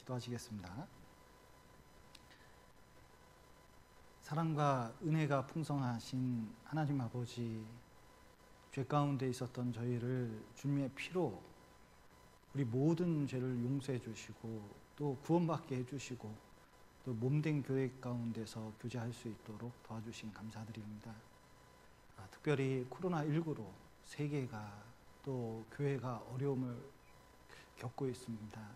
기도하시겠습니다. 사랑과 은혜가 풍성하신 하나님 아버지, 죄 가운데 있었던 저희를 주님의 피로 우리 모든 죄를 용서해 주시고 또 구원받게 해주시고 또 몸된 교회 가운데서 교제할 수 있도록 도와주신 감사드립니다. 특별히 코로나19로 세계가 또 교회가 어려움을 겪고 있습니다.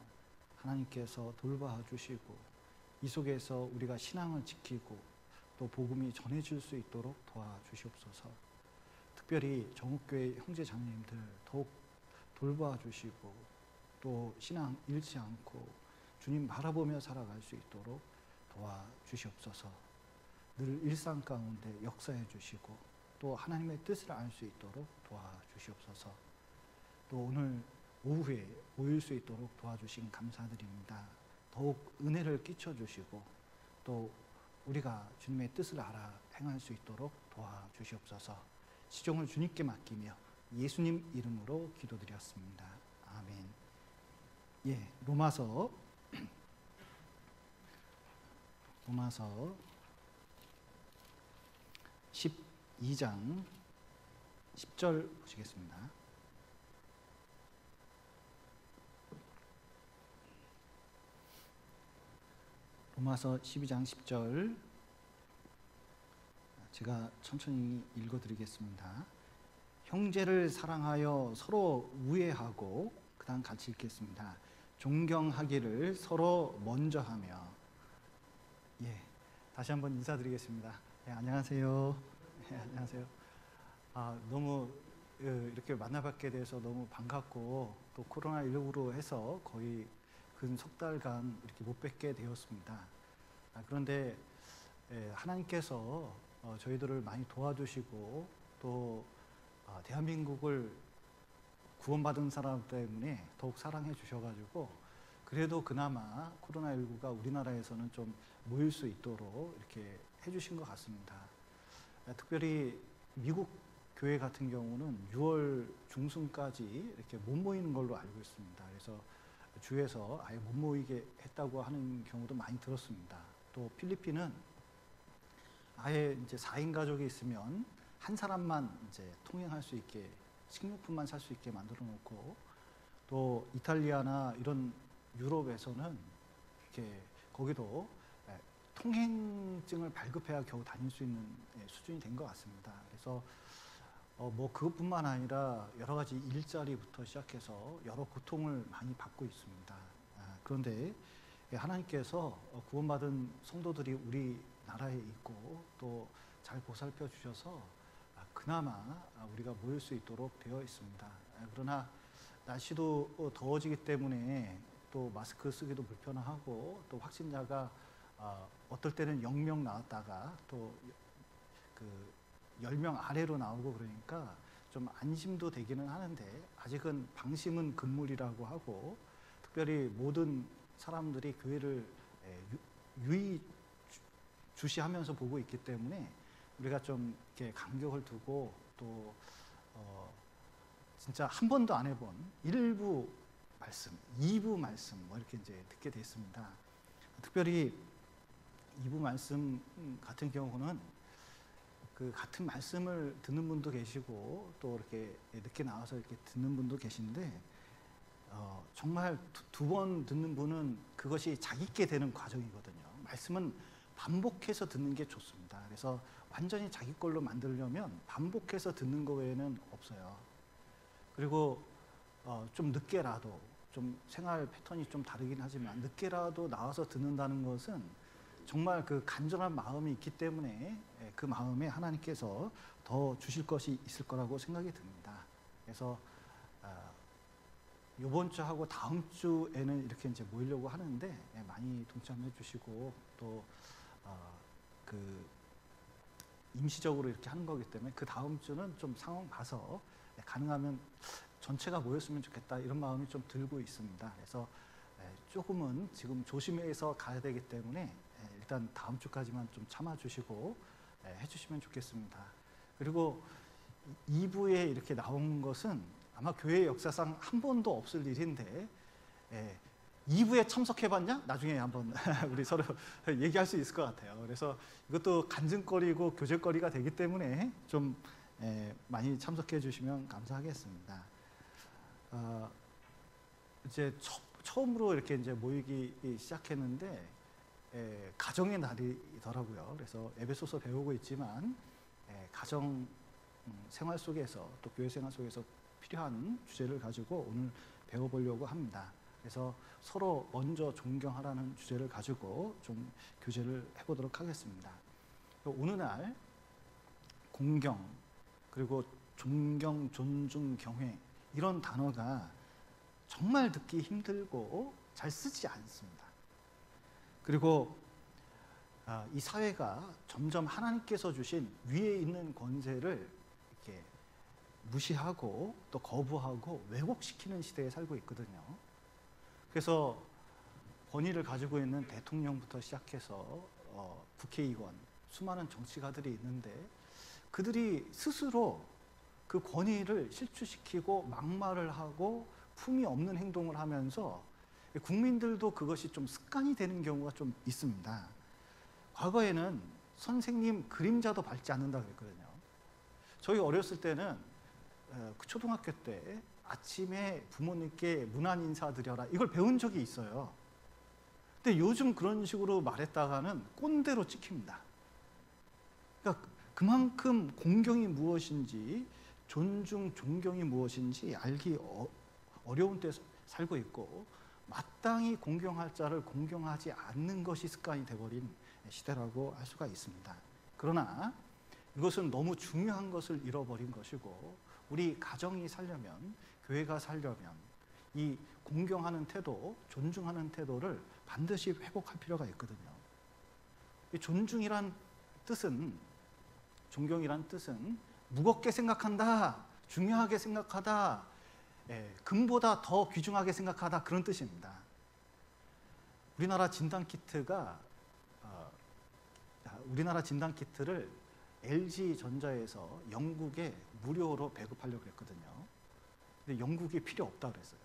하나님께서 돌봐 주시고 이 속에서 우리가 신앙을 지키고 또 복음이 전해질 수 있도록 도와주시옵소서. 특별히 정읍교회 형제 자매님들 더욱 돌봐 주시고 또 신앙 잃지 않고 주님 바라보며 살아갈 수 있도록 도와주시옵소서. 늘 일상 가운데 역사해 주시고 또 하나님의 뜻을 알 수 있도록 도와주시옵소서. 또 오늘 오후에 모일 수 있도록 도와주신 감사드립니다. 더욱 은혜를 끼쳐주시고 또 우리가 주님의 뜻을 알아 행할 수 있도록 도와주시옵소서. 시종을 주님께 맡기며 예수님 이름으로 기도드렸습니다. 아멘. 로마서 12장 10절 보시겠습니다. 로마서 12장 10절 제가 천천히 읽어드리겠습니다. 형제를 사랑하여 서로 우애하고 그 다음 같이 읽겠습니다. 존경하기를 서로 먼저 하며. 다시 한번 인사드리겠습니다. 안녕하세요. 안녕하세요. 너무 이렇게 만나뵙게 돼서 너무 반갑고 또 코로나19로 해서 거의 근 석 달간 이렇게 못 뵙게 되었습니다. 그런데 하나님께서 저희들을 많이 도와주시고 또 대한민국을 구원받은 사람 때문에 더욱 사랑해 주셔가지고 그래도 그나마 코로나19가 우리나라에서는 좀 모일 수 있도록 이렇게 해주신 것 같습니다. 특별히 미국 교회 같은 경우는 6월 중순까지 이렇게 못 모이는 걸로 알고 있습니다. 그래서 주에서 아예 못 모이게 했다고 하는 경우도 많이 들었습니다. 또 필리핀은 아예 이제 4인 가족이 있으면 한 사람만 이제 통행할 수 있게 식료품만 살 수 있게 만들어 놓고 또 이탈리아나 이런 유럽에서는 이렇게 거기도 통행증을 발급해야 겨우 다닐 수 있는 수준이 된 것 같습니다. 그래서 뭐 그것뿐만 아니라 여러 가지 일자리부터 시작해서 여러 고통을 많이 받고 있습니다. 그런데 하나님께서 구원받은 성도들이 우리나라에 있고 또 잘 보살펴 주셔서 그나마 우리가 모일 수 있도록 되어 있습니다. 그러나 날씨도 더워지기 때문에 또 마스크 쓰기도 불편하고 또 확진자가 어떨 때는 0명 나왔다가 또 10명 아래로 나오고 그러니까 좀 안심도 되기는 하는데 아직은 방심은 금물이라고 하고 특별히 모든 사람들이 교회를 유의주시하면서 보고 있기 때문에 우리가 좀 이렇게 간격을 두고 또 진짜 한 번도 안 해본 1부 말씀, 2부 말씀 뭐 이렇게 이제 듣게 됐습니다. 특별히 2부 말씀 같은 경우는 그 같은 말씀을 듣는 분도 계시고 또 이렇게 늦게 나와서 이렇게 듣는 분도 계신데 정말 두 번 듣는 분은 그것이 자기께 되는 과정이거든요. 말씀은 반복해서 듣는 게 좋습니다. 그래서 완전히 자기 걸로 만들려면 반복해서 듣는 거 외에는 없어요. 그리고 좀 늦게라도 좀 생활 패턴이 좀 다르긴 하지만 늦게라도 나와서 듣는다는 것은 정말 그 간절한 마음이 있기 때문에 그 마음에 하나님께서 더 주실 것이 있을 거라고 생각이 듭니다. 그래서 이번 주하고 다음 주에는 이렇게 이제 모이려고 하는데 많이 동참해 주시고 또 그 임시적으로 이렇게 하는 거기 때문에 그 다음 주는 좀 상황 봐서 가능하면 전체가 모였으면 좋겠다 이런 마음이 좀 들고 있습니다. 그래서 조금은 지금 조심해서 가야 되기 때문에 일단 다음 주까지만 좀 참아주시고 해주시면 좋겠습니다. 그리고 2부에 이렇게 나온 것은 아마 교회 역사상 한 번도 없을 일인데 2부에 참석해봤냐? 나중에 한번 우리 서로 얘기할 수 있을 것 같아요. 그래서 이것도 간증거리고 교제거리가 되기 때문에 좀 많이 참석해 주시면 감사하겠습니다. 이제 처음으로 이렇게 이제 모이기 시작했는데 가정의 날이더라고요. 그래서 에베소서 배우고 있지만 가정 생활 속에서 또 교회 생활 속에서 필요한 주제를 가지고 오늘 배워보려고 합니다. 그래서 서로 먼저 존경하라는 주제를 가지고 좀 교제를 해보도록 하겠습니다. 오늘날 공경 그리고 존경, 존중, 경외 이런 단어가 정말 듣기 힘들고 잘 쓰지 않습니다. 그리고 이 사회가 점점 하나님께서 주신 위에 있는 권세를 이렇게 무시하고 또 거부하고 왜곡시키는 시대에 살고 있거든요. 그래서 권위를 가지고 있는 대통령부터 시작해서 국회의원, 수많은 정치가들이 있는데 그들이 스스로 그 권위를 실추시키고 막말을 하고 품이 없는 행동을 하면서 국민들도 그것이 좀 습관이 되는 경우가 좀 있습니다. 과거에는 선생님 그림자도 밟지 않는다고 그랬거든요. 저희 어렸을 때는 초등학교 때 아침에 부모님께 문안 인사드려라 이걸 배운 적이 있어요. 근데 요즘 그런 식으로 말했다가는 꼰대로 찍힙니다. 그러니까 그만큼 공경이 무엇인지 존중, 존경이 무엇인지 알기 어려운 때 살고 있고 마땅히 공경할 자를 공경하지 않는 것이 습관이 되어버린 시대라고 할 수가 있습니다. 그러나 이것은 너무 중요한 것을 잃어버린 것이고 우리 가정이 살려면 교회가 살려면 이 공경하는 태도, 존중하는 태도를 반드시 회복할 필요가 있거든요. 이 존중이란 뜻은 존경이란 뜻은 무겁게 생각한다, 중요하게 생각하다, 금보다 더 귀중하게 생각하다 그런 뜻입니다. 우리나라 진단키트를 LG전자에서 영국에 무료로 배급하려고 했거든요. 근데 영국이 필요 없다고 그랬어요.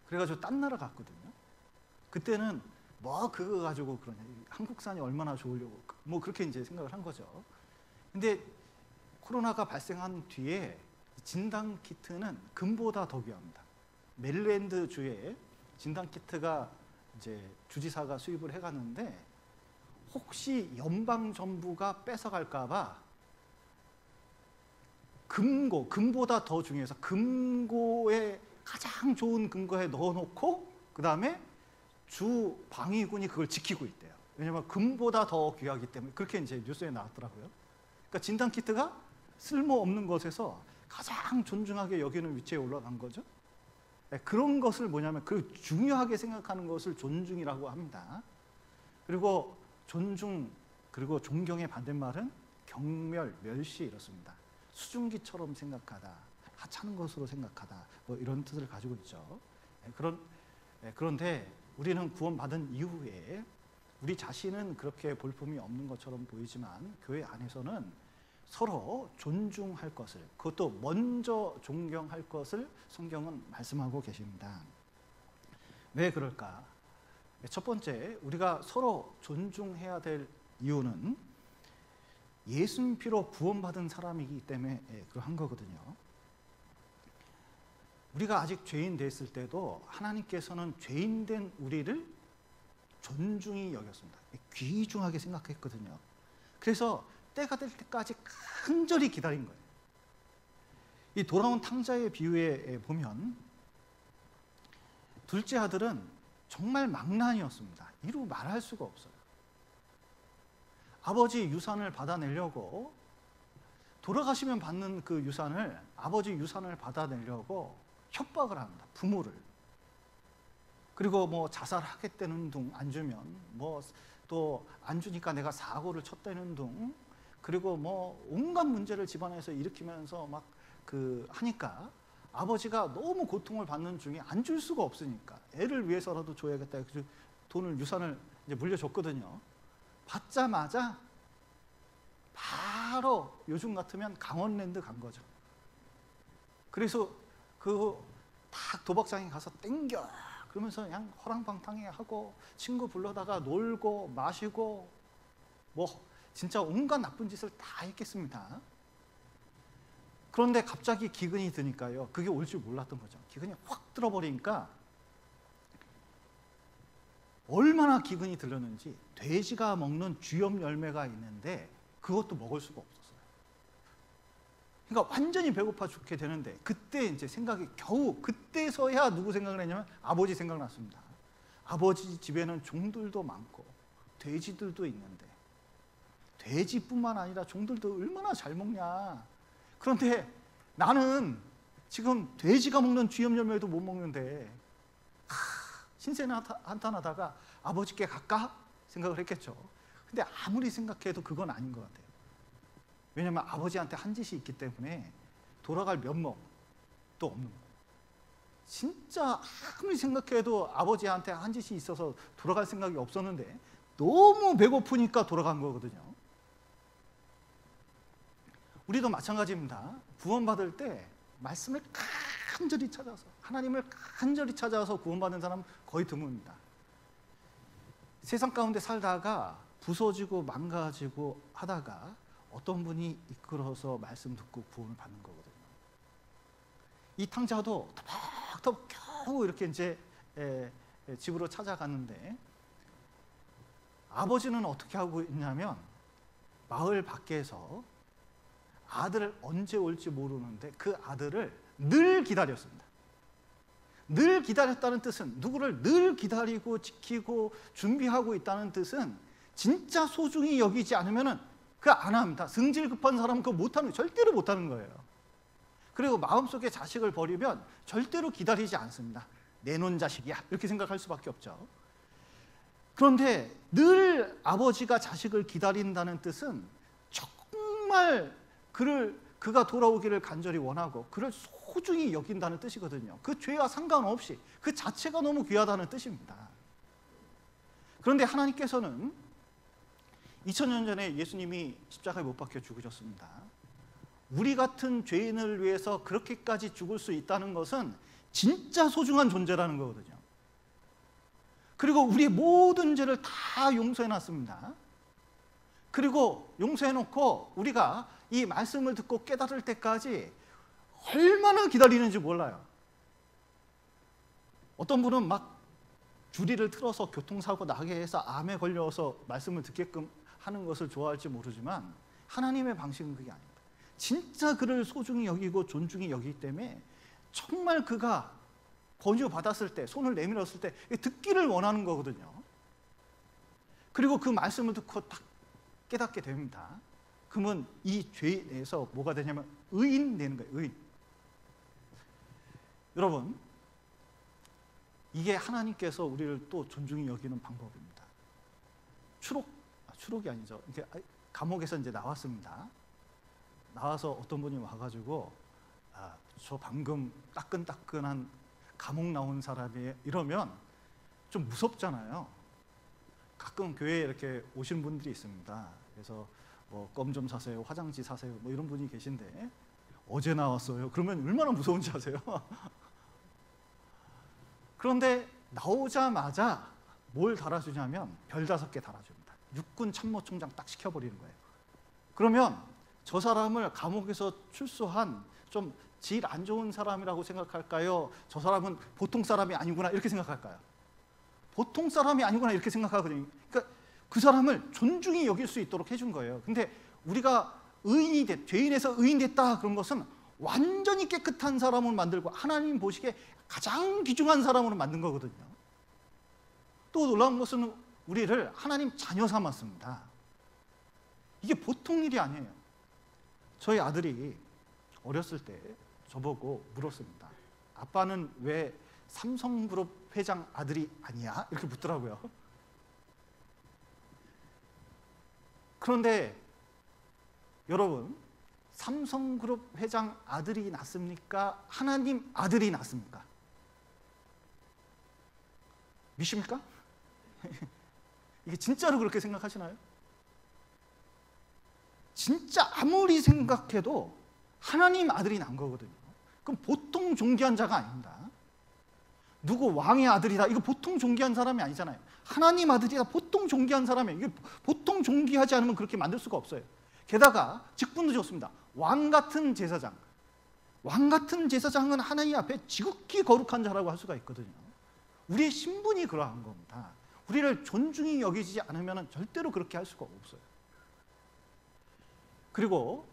그래가지고 딴 나라 갔거든요. 그때는 뭐 그거 가지고 그러냐, 한국산이 얼마나 좋으려고 뭐 그렇게 이제 생각을 한 거죠. 근데 코로나가 발생한 뒤에 진단키트는 금보다 더 귀합니다. 메릴랜드 주에 진단키트가 이제 주지사가 수입을 해갔는데 혹시 연방정부가 뺏어갈까봐 금보다 더 중요해서 금고에 가장 좋은 금고에 넣어놓고 그 다음에 주 방위군이 그걸 지키고 있대요. 왜냐하면 금보다 더 귀하기 때문에 그렇게 이제 뉴스에 나왔더라고요. 그러니까 진단키트가 쓸모없는 것에서 가장 존중하게 여기는 위치에 올라간 거죠. 그런 것을 뭐냐면 그 중요하게 생각하는 것을 존중이라고 합니다. 그리고 존중 그리고 존경의 반대말은 경멸, 멸시 이렇습니다. 수증기처럼 생각하다, 하찮은 것으로 생각하다 뭐 이런 뜻을 가지고 있죠. 그런데 우리는 구원받은 이후에 우리 자신은 그렇게 볼품이 없는 것처럼 보이지만 교회 안에서는 서로 존중할 것을, 그것도 먼저 존경할 것을 성경은 말씀하고 계십니다. 왜 그럴까? 첫 번째, 우리가 서로 존중해야 될 이유는 예수님 피로 구원받은 사람이기 때문에 그러한 거거든요. 우리가 아직 죄인 됐을 때도 하나님께서는 죄인 된 우리를 존중히 여겼습니다. 귀중하게 생각했거든요. 그래서 때가 될 때까지 간절히 기다린 거예요. 이 돌아온 탕자의 비유에 보면 둘째 아들은 정말 망난이었습니다. 이루 말할 수가 없어요. 아버지 유산을 받아내려고 돌아가시면 받는 그 유산을 아버지 유산을 받아내려고 협박을 합니다. 부모를. 그리고 뭐 자살하겠다는 둥 안 주면 뭐 또 안 주니까 내가 사고를 쳤다는 둥 그리고 뭐 온갖 문제를 집안에서 일으키면서 막 그 하니까 아버지가 너무 고통을 받는 중에 안 줄 수가 없으니까 애를 위해서라도 줘야겠다. 그래서 돈을 유산을 이제 물려줬거든요. 받자마자 바로 요즘 같으면 강원랜드 간 거죠. 그래서 그 딱 도박장에 가서 땡겨 그러면서 그냥 허랑방탕해 하고 친구 불러다가 놀고 마시고 뭐 진짜 온갖 나쁜 짓을 다 했겠습니다. 그런데 갑자기 기근이 드니까요. 그게 올 줄 몰랐던 거죠. 기근이 확 들어버리니까 얼마나 기근이 들렸는지 돼지가 먹는 쥐염 열매가 있는데 그것도 먹을 수가 없었어요. 그러니까 완전히 배고파 죽게 되는데 그때 이제 생각이 겨우 그때서야 누구 생각을 했냐면 아버지 생각났습니다. 아버지 집에는 종들도 많고 돼지들도 있는데 돼지뿐만 아니라 종들도 얼마나 잘 먹냐. 그런데 나는 지금 돼지가 먹는 쥐염 열매도 못 먹는데 신세 한탄하다가 아버지께 갈까 생각을 했겠죠. 근데 아무리 생각해도 그건 아닌 것 같아요. 왜냐하면 아버지한테 한 짓이 있기 때문에 돌아갈 면목도 없는 거예요. 진짜 아무리 생각해도 아버지한테 한 짓이 있어서 돌아갈 생각이 없었는데 너무 배고프니까 돌아간 거거든요. 우리도 마찬가지입니다. 구원받을 때 말씀을 간절히 찾아서, 하나님을 간절히 찾아서 구원받는 사람은 거의 드뭅니다. 세상 가운데 살다가 부서지고 망가지고 하다가 어떤 분이 이끌어서 말씀 듣고 구원을 받는 거거든요. 이 탕자도 터벅터벅 겨우 이렇게 이제 집으로 찾아갔는데 아버지는 어떻게 하고 있냐면 마을 밖에서 아들을 언제 올지 모르는데 그 아들을 늘 기다렸습니다. 늘 기다렸다는 뜻은 누구를 늘 기다리고 지키고 준비하고 있다는 뜻은 진짜 소중히 여기지 않으면은 그거 안 합니다. 성질 급한 사람은 그거 못하는, 절대로 못하는 거예요. 그리고 마음속에 자식을 버리면 절대로 기다리지 않습니다. 내놓은 자식이야 이렇게 생각할 수밖에 없죠. 그런데 늘 아버지가 자식을 기다린다는 뜻은 정말 그가 돌아오기를 간절히 원하고 그를 소중히 여긴다는 뜻이거든요. 그 죄와 상관없이 그 자체가 너무 귀하다는 뜻입니다. 그런데 하나님께서는 2000년 전에 예수님이 십자가에 못 박혀 죽으셨습니다. 우리 같은 죄인을 위해서 그렇게까지 죽을 수 있다는 것은 진짜 소중한 존재라는 거거든요. 그리고 우리의 모든 죄를 다 용서해 놨습니다. 그리고 용서해 놓고 우리가 이 말씀을 듣고 깨달을 때까지 얼마나 기다리는지 몰라요. 어떤 분은 막 주리를 틀어서 교통사고 나게 해서 암에 걸려서 말씀을 듣게끔 하는 것을 좋아할지 모르지만 하나님의 방식은 그게 아닙니다. 진짜 그를 소중히 여기고 존중히 여기기 때문에 정말 그가 권유받았을 때, 손을 내밀었을 때 듣기를 원하는 거거든요. 그리고 그 말씀을 듣고 딱 깨닫게 됩니다. 그러면 이 죄에서 뭐가 되냐면 의인 되는 거예요. 의인. 여러분, 이게 하나님께서 우리를 또 존중히 여기는 방법입니다. 추록이 아니죠. 이렇게 감옥에서 이제 나왔습니다. 나와서 어떤 분이 와가지고 저 방금 따끈따끈한 감옥 나온 사람이 이러면 좀 무섭잖아요. 가끔 교회에 이렇게 오신 분들이 있습니다. 그래서 뭐 껌 좀 사세요, 화장지 사세요, 뭐 이런 분이 계신데 어제 나왔어요. 그러면 얼마나 무서운지 아세요? 그런데 나오자마자 뭘 달아주냐면 별 5개 달아줍니다. 육군 참모총장 딱 시켜버리는 거예요. 그러면 저 사람을 감옥에서 출소한 좀 질 안 좋은 사람이라고 생각할까요? 저 사람은 보통 사람이 아니구나 이렇게 생각할까요? 보통 사람이 아니구나 이렇게 생각하거든요. 그러니까 그 사람을 존중히 여길 수 있도록 해준 거예요. 근데 우리가 죄인에서 의인 됐다 그런 것은 완전히 깨끗한 사람을 만들고 하나님 보시기에 가장 귀중한 사람으로 만든 거거든요. 또 놀라운 것은 우리를 하나님 자녀 삼았습니다. 이게 보통 일이 아니에요. 저희 아들이 어렸을 때 저보고 물었습니다. 아빠는 왜 삼성그룹 회장 아들이 아니야? 이렇게 묻더라고요. 그런데 여러분, 삼성그룹 회장 아들이 낫습니까? 하나님 아들이 낫습니까? 믿습니까? 이게 진짜로 그렇게 생각하시나요? 진짜 아무리 생각해도 하나님 아들이 난 거거든요. 그럼 보통 존귀한 자가 아닙니다. 누구 왕의 아들이다. 이거 보통 존귀한 사람이 아니잖아요. 하나님 아들이다. 보통 존귀한 사람이에요. 이게 보통 존귀하지 않으면 그렇게 만들 수가 없어요. 게다가 직분도 좋습니다. 왕 같은 제사장. 왕 같은 제사장은 하나님 앞에 지극히 거룩한 자라고 할 수가 있거든요. 우리의 신분이 그러한 겁니다. 우리를 존중히 여기지 않으면 절대로 그렇게 할 수가 없어요. 그리고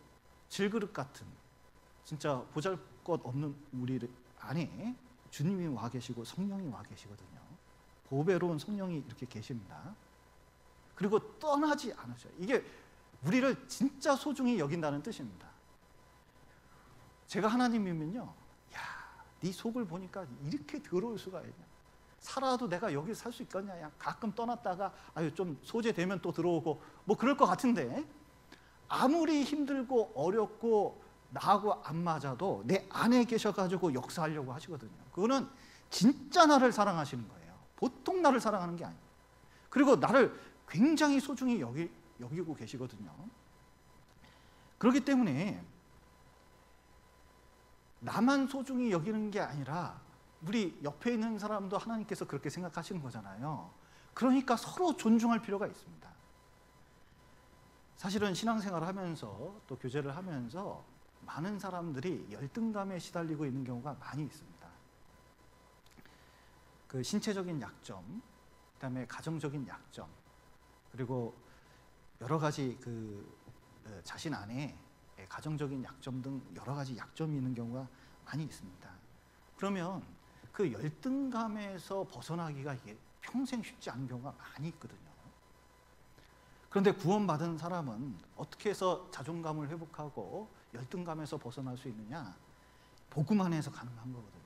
질그릇 같은 진짜 보잘것없는 우리 안에 주님이 와 계시고 성령이 와 계시거든요. 보배로운 성령이 이렇게 계십니다. 그리고 떠나지 않으셔요. 이게 우리를 진짜 소중히 여긴다는 뜻입니다. 제가 하나님이면요, 야, 네 속을 보니까 이렇게 더러울 수가 있냐. 살아도 내가 여기 살 수 있겠냐. 야, 가끔 떠났다가 아유 좀 소재되면 또 들어오고 뭐 그럴 것 같은데, 아무리 힘들고 어렵고 나하고 안 맞아도 내 안에 계셔가지고 역사하려고 하시거든요. 그거는 진짜 나를 사랑하시는 거예요. 보통 나를 사랑하는 게 아니에요. 그리고 나를 굉장히 소중히 여기고 계시거든요. 그렇기 때문에 나만 소중히 여기는 게 아니라 우리 옆에 있는 사람도 하나님께서 그렇게 생각하시는 거잖아요. 그러니까 서로 존중할 필요가 있습니다. 사실은 신앙생활을 하면서 또 교제를 하면서 많은 사람들이 열등감에 시달리고 있는 경우가 많이 있습니다. 그 신체적인 약점, 그다음에 가정적인 약점, 그리고 여러 가지 그 자신 안에 가정적인 약점 등 여러 가지 약점이 있는 경우가 많이 있습니다. 그러면 그 열등감에서 벗어나기가 이게 평생 쉽지 않은 경우가 많이 있거든요. 그런데 구원받은 사람은 어떻게 해서 자존감을 회복하고 열등감에서 벗어날 수 있느냐? 복음 안에서 가능한 거거든요.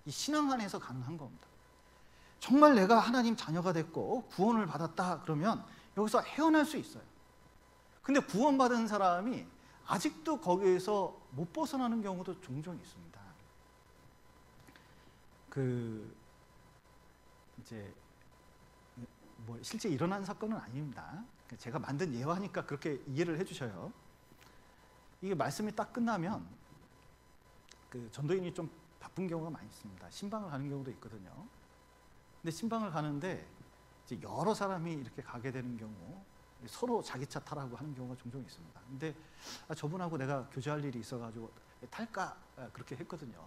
이 신앙 안에서 가능한 겁니다. 정말 내가 하나님 자녀가 됐고 구원을 받았다 그러면 여기서 헤어날 수 있어요. 근데 구원받은 사람이 아직도 거기에서 못 벗어나는 경우도 종종 있습니다. 이제 뭐 실제 일어난 사건은 아닙니다. 제가 만든 예화니까 그렇게 이해를 해주셔요. 이게 말씀이 딱 끝나면 그 전도인이 좀 바쁜 경우가 많이 있습니다. 신방을 가는 경우도 있거든요. 근데 신방을 가는데 이제 여러 사람이 이렇게 가게 되는 경우, 서로 자기 차 타라고 하는 경우가 종종 있습니다. 근데 저분하고 내가 교제할 일이 있어가지고 탈까 그렇게 했거든요.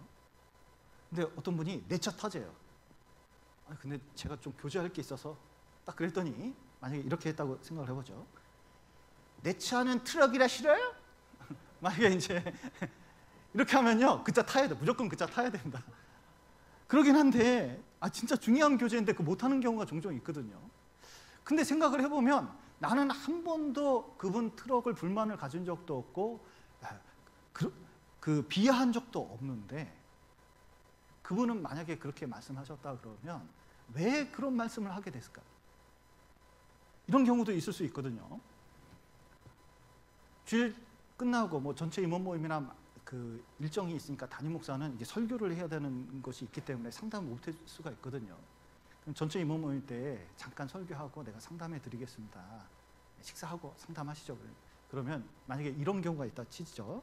근데 어떤 분이 내 차 타재요. 근데 제가 좀 교제할 게 있어서 딱 그랬더니, 만약에 이렇게 했다고 생각을 해보죠. 내 차는 트럭이라 싫어요? 만약에 이제 이렇게 하면요, 그 차 타야 돼. 무조건 그 차 타야 된다. 그러긴 한데 진짜 중요한 교제인데 그 못하는 경우가 종종 있거든요. 근데 생각을 해보면 나는 한 번도 그분 트럭을 불만을 가진 적도 없고 비하한 적도 없는데, 그분은 만약에 그렇게 말씀하셨다 그러면 왜 그런 말씀을 하게 됐을까? 이런 경우도 있을 수 있거든요. 주일 끝나고 뭐 전체 임원 모임이나 그 일정이 있으니까 담임 목사는 이게 설교를 해야 되는 것이 있기 때문에 상담을 못 할 수가 있거든요. 그럼 전체 임원 모임 때 잠깐 설교하고 내가 상담해 드리겠습니다. 식사하고 상담하시죠. 그러면 만약에 이런 경우가 있다 치죠.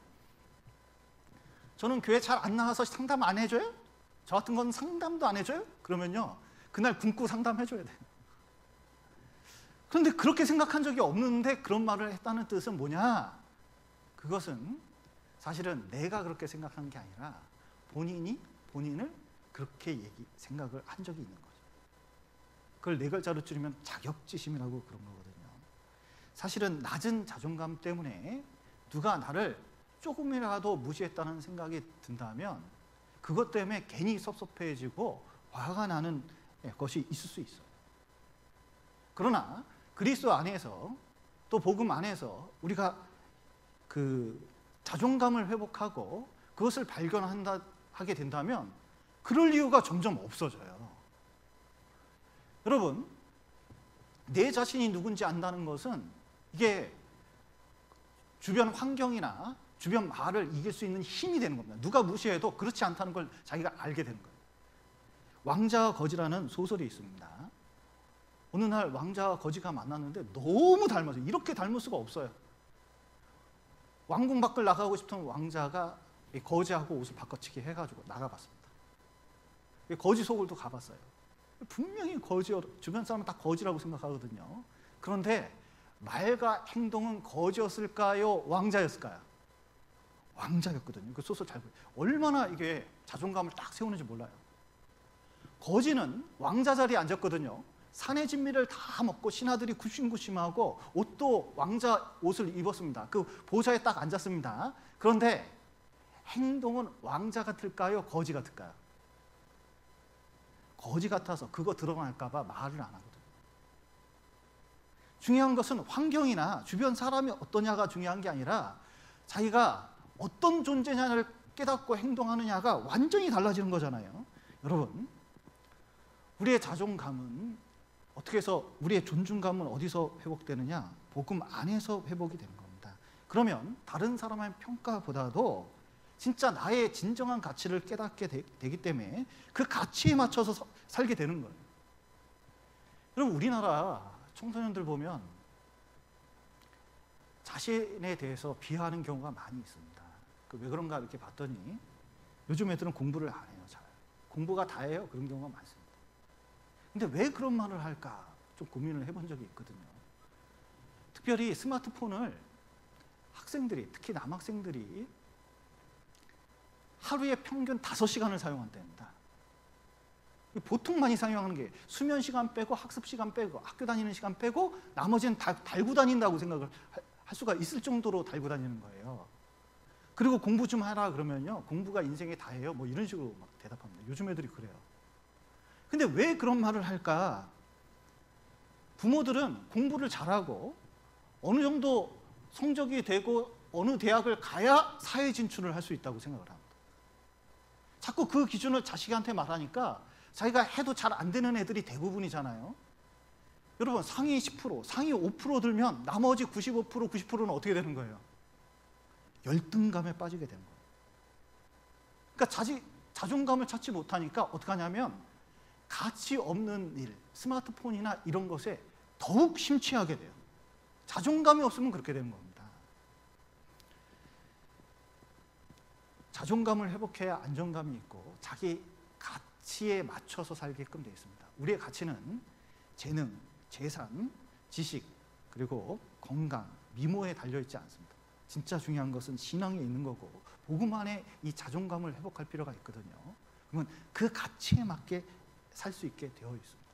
저는 교회 잘 안 나와서 상담 안 해줘요? 저 같은 건 상담도 안 해줘요? 그러면요, 그날 굶고 상담해줘야 돼요. 그런데 그렇게 생각한 적이 없는데 그런 말을 했다는 뜻은 뭐냐? 그것은 사실은 내가 그렇게 생각한 게 아니라 본인이 본인을 그렇게 생각을 한 적이 있는 거죠. 그걸 네 글자로 줄이면 자격지심이라고 그런 거거든요. 사실은 낮은 자존감 때문에 누가 나를 조금이라도 무시했다는 생각이 든다면 그것 때문에 괜히 섭섭해지고 화가 나는 것이 있을 수 있어요. 그러나 그리스도 안에서 또 복음 안에서 우리가 그 자존감을 회복하고 그것을 발견하게 된다면 그럴 이유가 점점 없어져요. 여러분, 내 자신이 누군지 안다는 것은 이게 주변 환경이나 주변 말을 이길 수 있는 힘이 되는 겁니다. 누가 무시해도 그렇지 않다는 걸 자기가 알게 되는 거예요. 왕자와 거지라는 소설이 있습니다. 어느 날 왕자와 거지가 만났는데 너무 닮아서 이렇게 닮을 수가 없어요. 왕궁 밖을 나가고 싶은 왕자가 거지하고 옷을 바꿔치기 해가지고 나가봤습니다. 거지 소굴도 가봤어요. 분명히 거지, 주변 사람은 다 거지라고 생각하거든요. 그런데 말과 행동은 거지였을까요? 왕자였을까요? 왕자였거든요. 그 소설 잘 보세요. 얼마나 이게 자존감을 딱 세우는지 몰라요. 거지는 왕자 자리에 앉았거든요. 산의 진미를 다 먹고 신하들이 굽신굽신하고 옷도 왕자 옷을 입었습니다. 그 보좌에 딱 앉았습니다. 그런데 행동은 왕자 같을까요? 거지 같을까요? 거지 같아서 그거 드러날까 봐 말을 안 하거든요. 중요한 것은 환경이나 주변 사람이 어떠냐가 중요한 게 아니라 자기가 어떤 존재냐를 깨닫고 행동하느냐가 완전히 달라지는 거잖아요. 여러분, 우리의 자존감은 어떻게 해서, 우리의 존중감은 어디서 회복되느냐? 복음 안에서 회복이 되는 겁니다. 그러면 다른 사람의 평가보다도 진짜 나의 진정한 가치를 깨닫게 되기 때문에 그 가치에 맞춰서 살게 되는 거예요. 여러분, 우리나라 청소년들 보면 자신에 대해서 비하하는 경우가 많이 있습니다. 왜 그런가 이렇게 봤더니 요즘 애들은 공부를 안 해요. 잘. 공부가 다예요. 그런 경우가 많습니다. 근데 왜 그런 말을 할까 좀 고민을 해본 적이 있거든요. 특별히 스마트폰을 학생들이, 특히 남학생들이 하루에 평균 5시간을 사용한답니다. 보통 많이 사용하는 게 수면 시간 빼고 학습 시간 빼고 학교 다니는 시간 빼고 나머지는 다 달고 다닌다고 생각을 할 수가 있을 정도로 달고 다니는 거예요. 그리고 공부 좀 하라 그러면요, 공부가 인생의 다예요, 뭐 이런 식으로 막 대답합니다. 요즘 애들이 그래요. 근데 왜 그런 말을 할까? 부모들은 공부를 잘하고 어느 정도 성적이 되고 어느 대학을 가야 사회 진출을 할 수 있다고 생각을 합니다. 자꾸 그 기준을 자식한테 말하니까 자기가 해도 잘 안 되는 애들이 대부분이잖아요. 여러분, 상위 10%, 상위 5% 들면 나머지 95%, 90%는 어떻게 되는 거예요? 열등감에 빠지게 되는 거예요. 그러니까 자존감을 찾지 못하니까 어떻게 하냐면 가치 없는 일, 스마트폰이나 이런 것에 더욱 심취하게 돼요. 자존감이 없으면 그렇게 되는 겁니다. 자존감을 회복해야 안정감이 있고 자기 가치에 맞춰서 살게끔 되어 있습니다. 우리의 가치는 재능, 재산, 지식, 그리고 건강, 미모에 달려있지 않습니다. 진짜 중요한 것은 신앙에 있는 거고 복음 안에 이 자존감을 회복할 필요가 있거든요. 그러면 그 가치에 맞게 살 수 있게 되어 있습니다.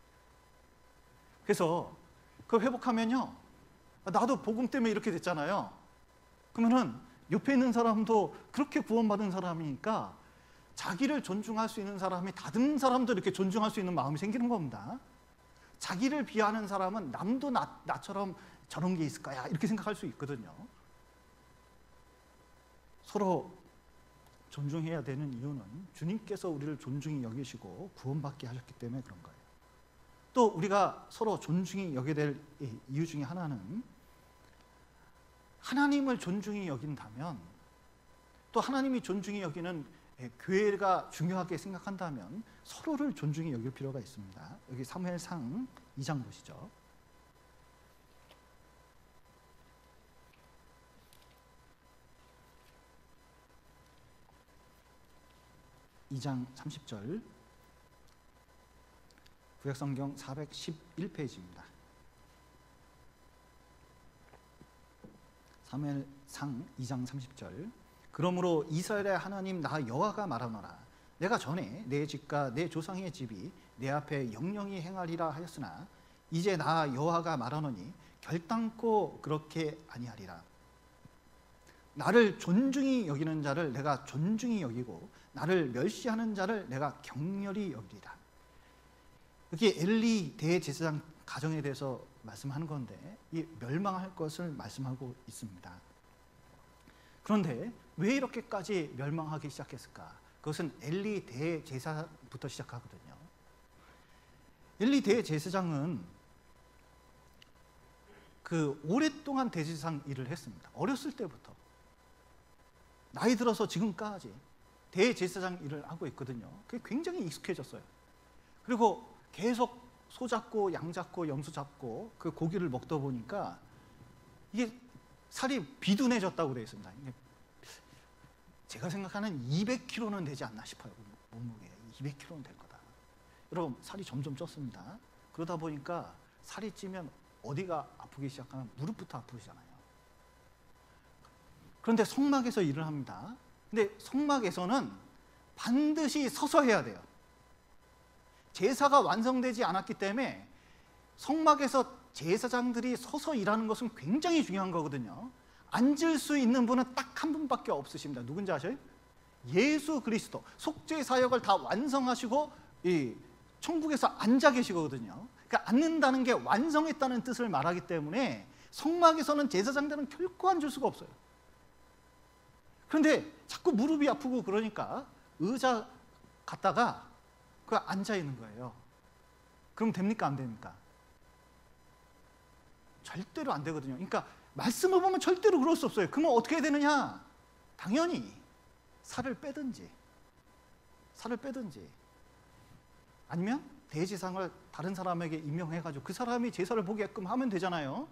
그래서 그걸 회복하면요, 나도 복음 때문에 이렇게 됐잖아요. 그러면은 옆에 있는 사람도 그렇게 구원받은 사람이니까 자기를 존중할 수 있는 사람이 다른 사람도 이렇게 존중할 수 있는 마음이 생기는 겁니다. 자기를 비하하는 사람은 남도 나처럼 저런 게 있을 거야 이렇게 생각할 수 있거든요. 서로 존중해야 되는 이유는 주님께서 우리를 존중히 여기시고 구원받게 하셨기 때문에 그런 거예요. 또 우리가 서로 존중히 여겨야 될 이유 중에 하나는 하나님을 존중히 여긴다면, 또 하나님이 존중히 여기는 교회가 중요하게 생각한다면 서로를 존중히 여길 필요가 있습니다. 여기 사무엘상 2장 보시죠. 2장 30절, 구약성경 411페이지입니다. 사무엘상 2장 30절. 그러므로 이스라엘의 하나님 나 여호와가 말하노라. 내가 전에 내 집과 내 조상의 집이 내 앞에 영영히 행하리라 하였으나 이제 나 여호와가 말하노니 결단코 그렇게 아니하리라. 나를 존중히 여기는 자를 내가 존중히 여기고 나를 멸시하는 자를 내가 격렬히 여기리라. 여기 엘리 대제사장 가정에 대해서 말씀하는 건데 이 멸망할 것을 말씀하고 있습니다. 그런데 왜 이렇게까지 멸망하기 시작했을까? 그것은 엘리 대제사부터 시작하거든요. 엘리 대제사장은 오랫동안 대제사장 일을 했습니다. 어렸을 때부터 나이 들어서 지금까지 대제사장 일을 하고 있거든요. 그게 굉장히 익숙해졌어요. 그리고 계속 소 잡고 양 잡고 염소 잡고 그 고기를 먹다 보니까 이게 살이 비둔해졌다고 되어 있습니다. 제가 생각하는 200kg는 되지 않나 싶어요. 몸무게 200kg는 될 거다. 여러분 살이 점점 쪘습니다. 그러다 보니까 살이 찌면 어디가 아프기 시작하면 무릎부터 아프잖아요. 그런데 성막에서 일을 합니다. 근데 성막에서는 반드시 서서 해야 돼요. 제사가 완성되지 않았기 때문에 성막에서 제사장들이 서서 일하는 것은 굉장히 중요한 거거든요. 앉을 수 있는 분은 딱 한 분밖에 없으십니다. 누군지 아셔요? 예수 그리스도. 속죄 사역을 다 완성하시고 이 천국에서 앉아 계시거든요. 그러니까 앉는다는 게 완성했다는 뜻을 말하기 때문에 성막에서는 제사장들은 결코 앉을 수가 없어요. 그런데 자꾸 무릎이 아프고 그러니까 의자 갖다가 그 앉아 있는 거예요. 그럼 됩니까? 안 됩니까? 절대로 안 되거든요. 그러니까 말씀을 보면 절대로 그럴 수 없어요. 그러면 어떻게 해야 되느냐? 당연히 살을 빼든지 아니면 대제사장을 다른 사람에게 임명해가지고 그 사람이 제사를 보게끔 하면 되잖아요.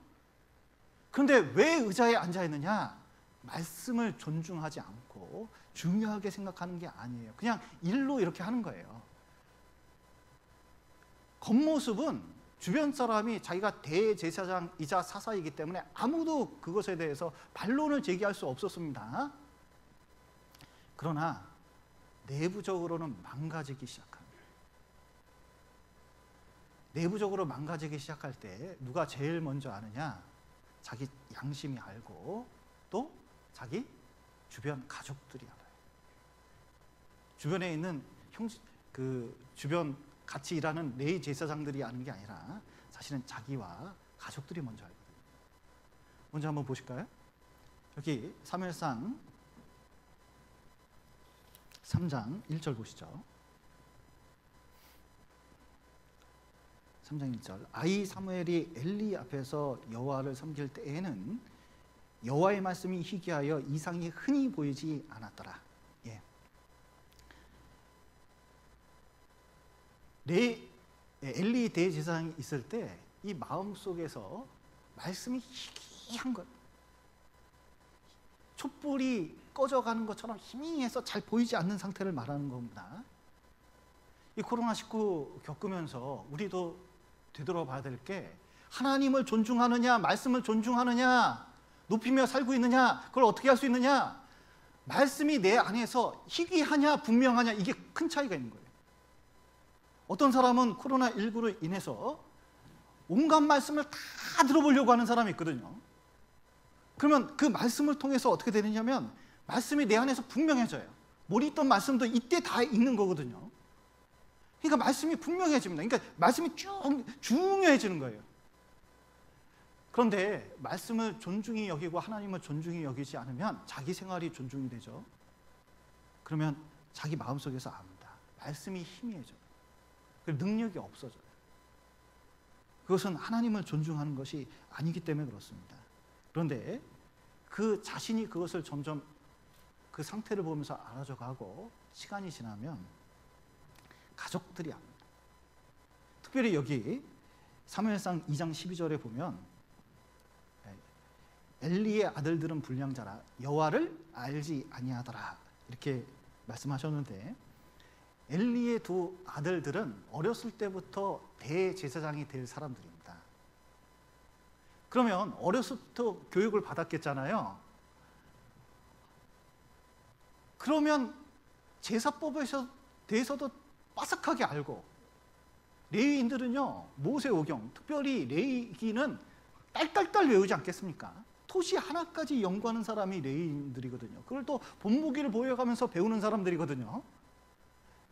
그런데 왜 의자에 앉아 있느냐? 말씀을 존중하지 않고 중요하게 생각하는 게 아니에요. 그냥 일로 이렇게 하는 거예요. 겉모습은 주변 사람이 자기가 대제사장이자 사사이기 때문에 아무도 그것에 대해서 반론을 제기할 수 없었습니다. 그러나 내부적으로는 망가지기 시작합니다. 내부적으로 망가지기 시작할 때 누가 제일 먼저 아느냐? 자기 양심이 알고 또 자기 주변 가족들이 알아요. 주변에 있는 주변 같이 일하는 레위 제사장들이 아는 게 아니라 사실은 자기와 가족들이 먼저 알거든요. 먼저 한번 보실까요? 여기 사무엘상 3장 1절 보시죠. 3장 1절. 아이 사무엘이 엘리 앞에서 여호와를 섬길 때에는 여호와의 말씀이 희귀하여 이상이 흔히 보이지 않았더라. 예. 엘리 대제사장이 있을 때 이 마음속에서 말씀이 희귀한 것, 촛불이 꺼져가는 것처럼 희미해서 잘 보이지 않는 상태를 말하는 겁니다. 이 코로나19 겪으면서 우리도 되돌아봐야 될 게 하나님을 존중하느냐, 말씀을 존중하느냐, 높이며 살고 있느냐, 그걸 어떻게 할 수 있느냐, 말씀이 내 안에서 희귀하냐 분명하냐, 이게 큰 차이가 있는 거예요. 어떤 사람은 코로나19로 인해서 온갖 말씀을 다 들어보려고 하는 사람이 있거든요. 그러면 그 말씀을 통해서 어떻게 되느냐면 말씀이 내 안에서 분명해져요. 머리 있던 말씀도 이때 다 있는 거거든요. 그러니까 말씀이 분명해집니다. 그러니까 말씀이 중요해지는 거예요. 그런데 말씀을 존중히 여기고 하나님을 존중히 여기지 않으면 자기 생활이 존중이 되죠. 그러면 자기 마음속에서 압니다. 말씀이 희미해져요. 능력이 없어져요. 그것은 하나님을 존중하는 것이 아니기 때문에 그렇습니다. 그런데 그 자신이 그것을 점점 그 상태를 보면서 알아져가고 시간이 지나면 가족들이 압니다. 특별히 여기 사무엘상 2장 12절에 보면 엘리의 아들들은 불량자라 여호와를 알지 아니하더라 이렇게 말씀하셨는데, 엘리의 두 아들들은 어렸을 때부터 대제사장이 될 사람들입니다. 그러면 어렸을 때부터 교육을 받았겠잖아요. 그러면 제사법에 대해서도 빠삭하게 알고, 레위인들은요 모세오경, 특별히 레위기는 딸딸딸 외우지 않겠습니까? 토시 하나까지 연구하는 사람이 레위인들이거든요. 그걸 또 본보기를 보여가면서 배우는 사람들이거든요.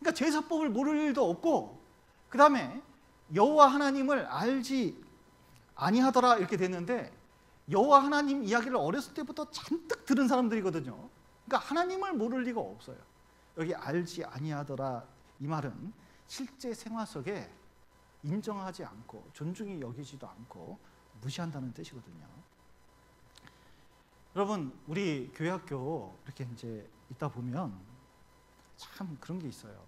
그러니까 제사법을 모를 일도 없고, 그 다음에 여호와 하나님을 알지 아니하더라 이렇게 됐는데, 여호와 하나님 이야기를 어렸을 때부터 잔뜩 들은 사람들이거든요. 그러니까 하나님을 모를 리가 없어요. 여기 알지 아니하더라 이 말은 실제 생활 속에 인정하지 않고 존중히 여기지도 않고 무시한다는 뜻이거든요. 여러분, 우리 교회학교 이렇게 이제 있다 보면 참 그런 게 있어요.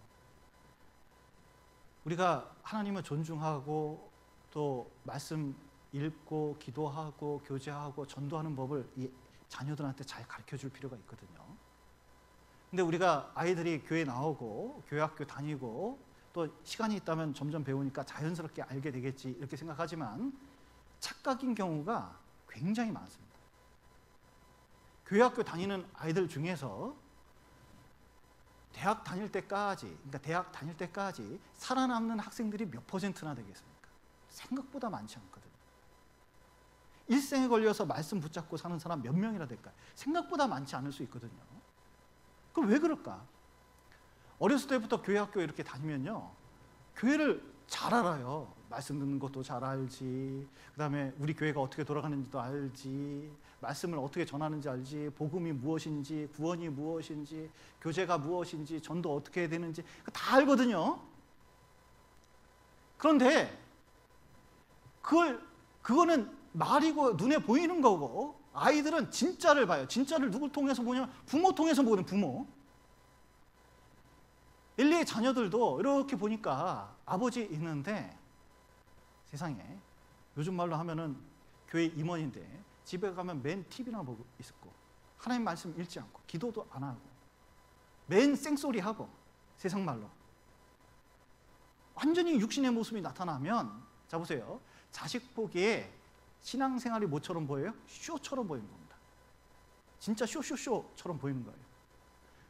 우리가 하나님을 존중하고 또 말씀 읽고 기도하고 교제하고 전도하는 법을 이 자녀들한테 잘 가르쳐 줄 필요가 있거든요. 근데 우리가 아이들이 교회 나오고 교회학교 다니고 또 시간이 있다면 점점 배우니까 자연스럽게 알게 되겠지 이렇게 생각하지만 착각인 경우가 굉장히 많습니다. 교회 학교 다니는 아이들 중에서 대학 다닐 때까지 살아남는 학생들이 몇 퍼센트나 되겠습니까? 생각보다 많지 않거든요. 일생에 걸려서 말씀 붙잡고 사는 사람 몇 명이나 될까요? 생각보다 많지 않을 수 있거든요. 그럼 왜 그럴까? 어렸을 때부터 교회 학교 이렇게 다니면요, 교회를 잘 알아요. 말씀 듣는 것도 잘 알지, 그 다음에 우리 교회가 어떻게 돌아가는지도 알지, 말씀을 어떻게 전하는지 알지, 복음이 무엇인지, 구원이 무엇인지, 교제가 무엇인지, 전도 어떻게 해야 되는지 다 알거든요. 그런데 그거는 말이고 눈에 보이는 거고, 아이들은 진짜를 봐요. 진짜를 누굴 통해서 보냐면 부모 통해서 보는 부모. 엘리의 자녀들도 이렇게 보니까 아버지 있는데, 세상에 요즘 말로 하면은 교회 임원인데 집에 가면 맨 TV나 보고 있었고, 하나님 말씀 읽지 않고 기도도 안 하고 맨 쌩소리 하고, 세상 말로 완전히 육신의 모습이 나타나면, 자 보세요, 자식 보기에 신앙생활이 뭐처럼 보여요? 쇼처럼 보이는 겁니다. 진짜 쇼처럼 보이는 거예요.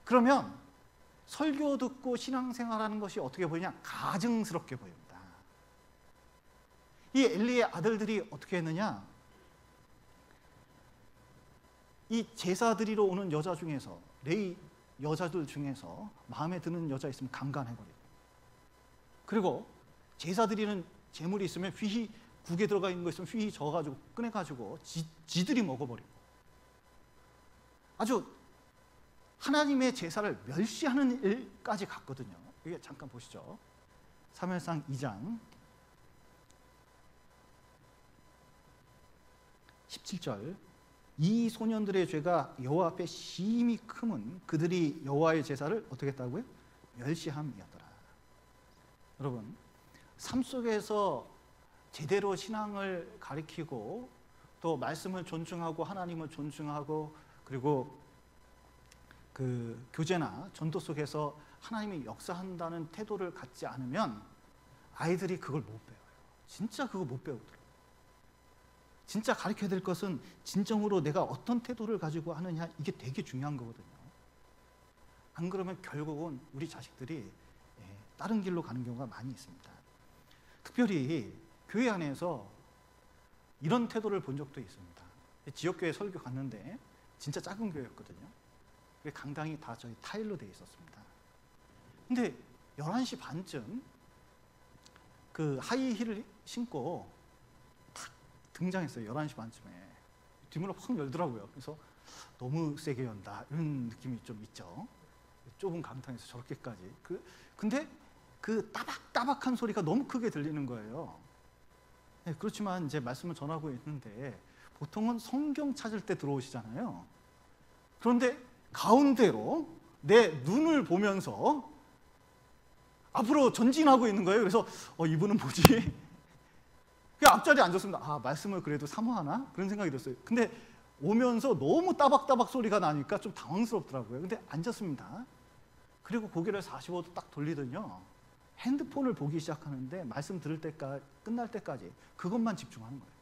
그러면 설교 듣고 신앙생활하는 것이 어떻게 보이냐? 가증스럽게 보입니다. 이 엘리의 아들들이 어떻게 했느냐? 이 제사 드리러 오는 여자 중에서, 레위 여자들 중에서 마음에 드는 여자 있으면 강간해버리고, 그리고 제사 드리는 재물이 있으면 휘휘, 국에 들어가 있는 거 있으면 휘휘 저어가지고 꺼내가지고 지들이 먹어버리고, 아주 하나님의 제사를 멸시하는 일까지 갔거든요. 이게 잠깐 보시죠. 사무엘상 2장 17절. 이 소년들의 죄가 여호와 앞에 심히 크면 그들이 여호와의 제사를 어떻게 했다고요? 멸시함이었더라. 여러분, 삶 속에서 제대로 신앙을 가리키고 또 말씀을 존중하고 하나님을 존중하고, 그리고 그 교제나 전도 속에서 하나님이 역사한다는 태도를 갖지 않으면 아이들이 그걸 못 배워요. 진짜 그거 못 배우더라고요. 진짜 가르쳐야 될 것은 진정으로 내가 어떤 태도를 가지고 하느냐, 이게 되게 중요한 거거든요. 안 그러면 결국은 우리 자식들이 다른 길로 가는 경우가 많이 있습니다. 특별히 교회 안에서 이런 태도를 본 적도 있습니다. 지역교회 설교 갔는데 진짜 작은 교회였거든요. 강당이 다 저희 타일로 되어 있었습니다. 근데 11시 반쯤 그 하이힐을 신고 탁 등장했어요. 11시 반쯤에 뒷문을 확 열더라고요. 그래서 너무 세게 연다 이런 느낌이 좀 있죠. 좁은 강당에서 저렇게까지. 근데 그 따박따박한 소리가 너무 크게 들리는 거예요. 네, 그렇지만 이제 말씀을 전하고 있는데 보통은 성경 찾을 때 들어오시잖아요. 그런데 가운데로 내 눈을 보면서 앞으로 전진하고 있는 거예요. 그래서 이분은 뭐지? 그 앞자리에 앉았습니다. 아, 말씀을 그래도 사모하나? 그런 생각이 들었어요. 근데 오면서 너무 따박따박 소리가 나니까 좀 당황스럽더라고요. 근데 앉았습니다. 그리고 고개를 45도 딱 돌리더니요, 핸드폰을 보기 시작하는데 말씀 들을 때까지, 끝날 때까지 그것만 집중하는 거예요.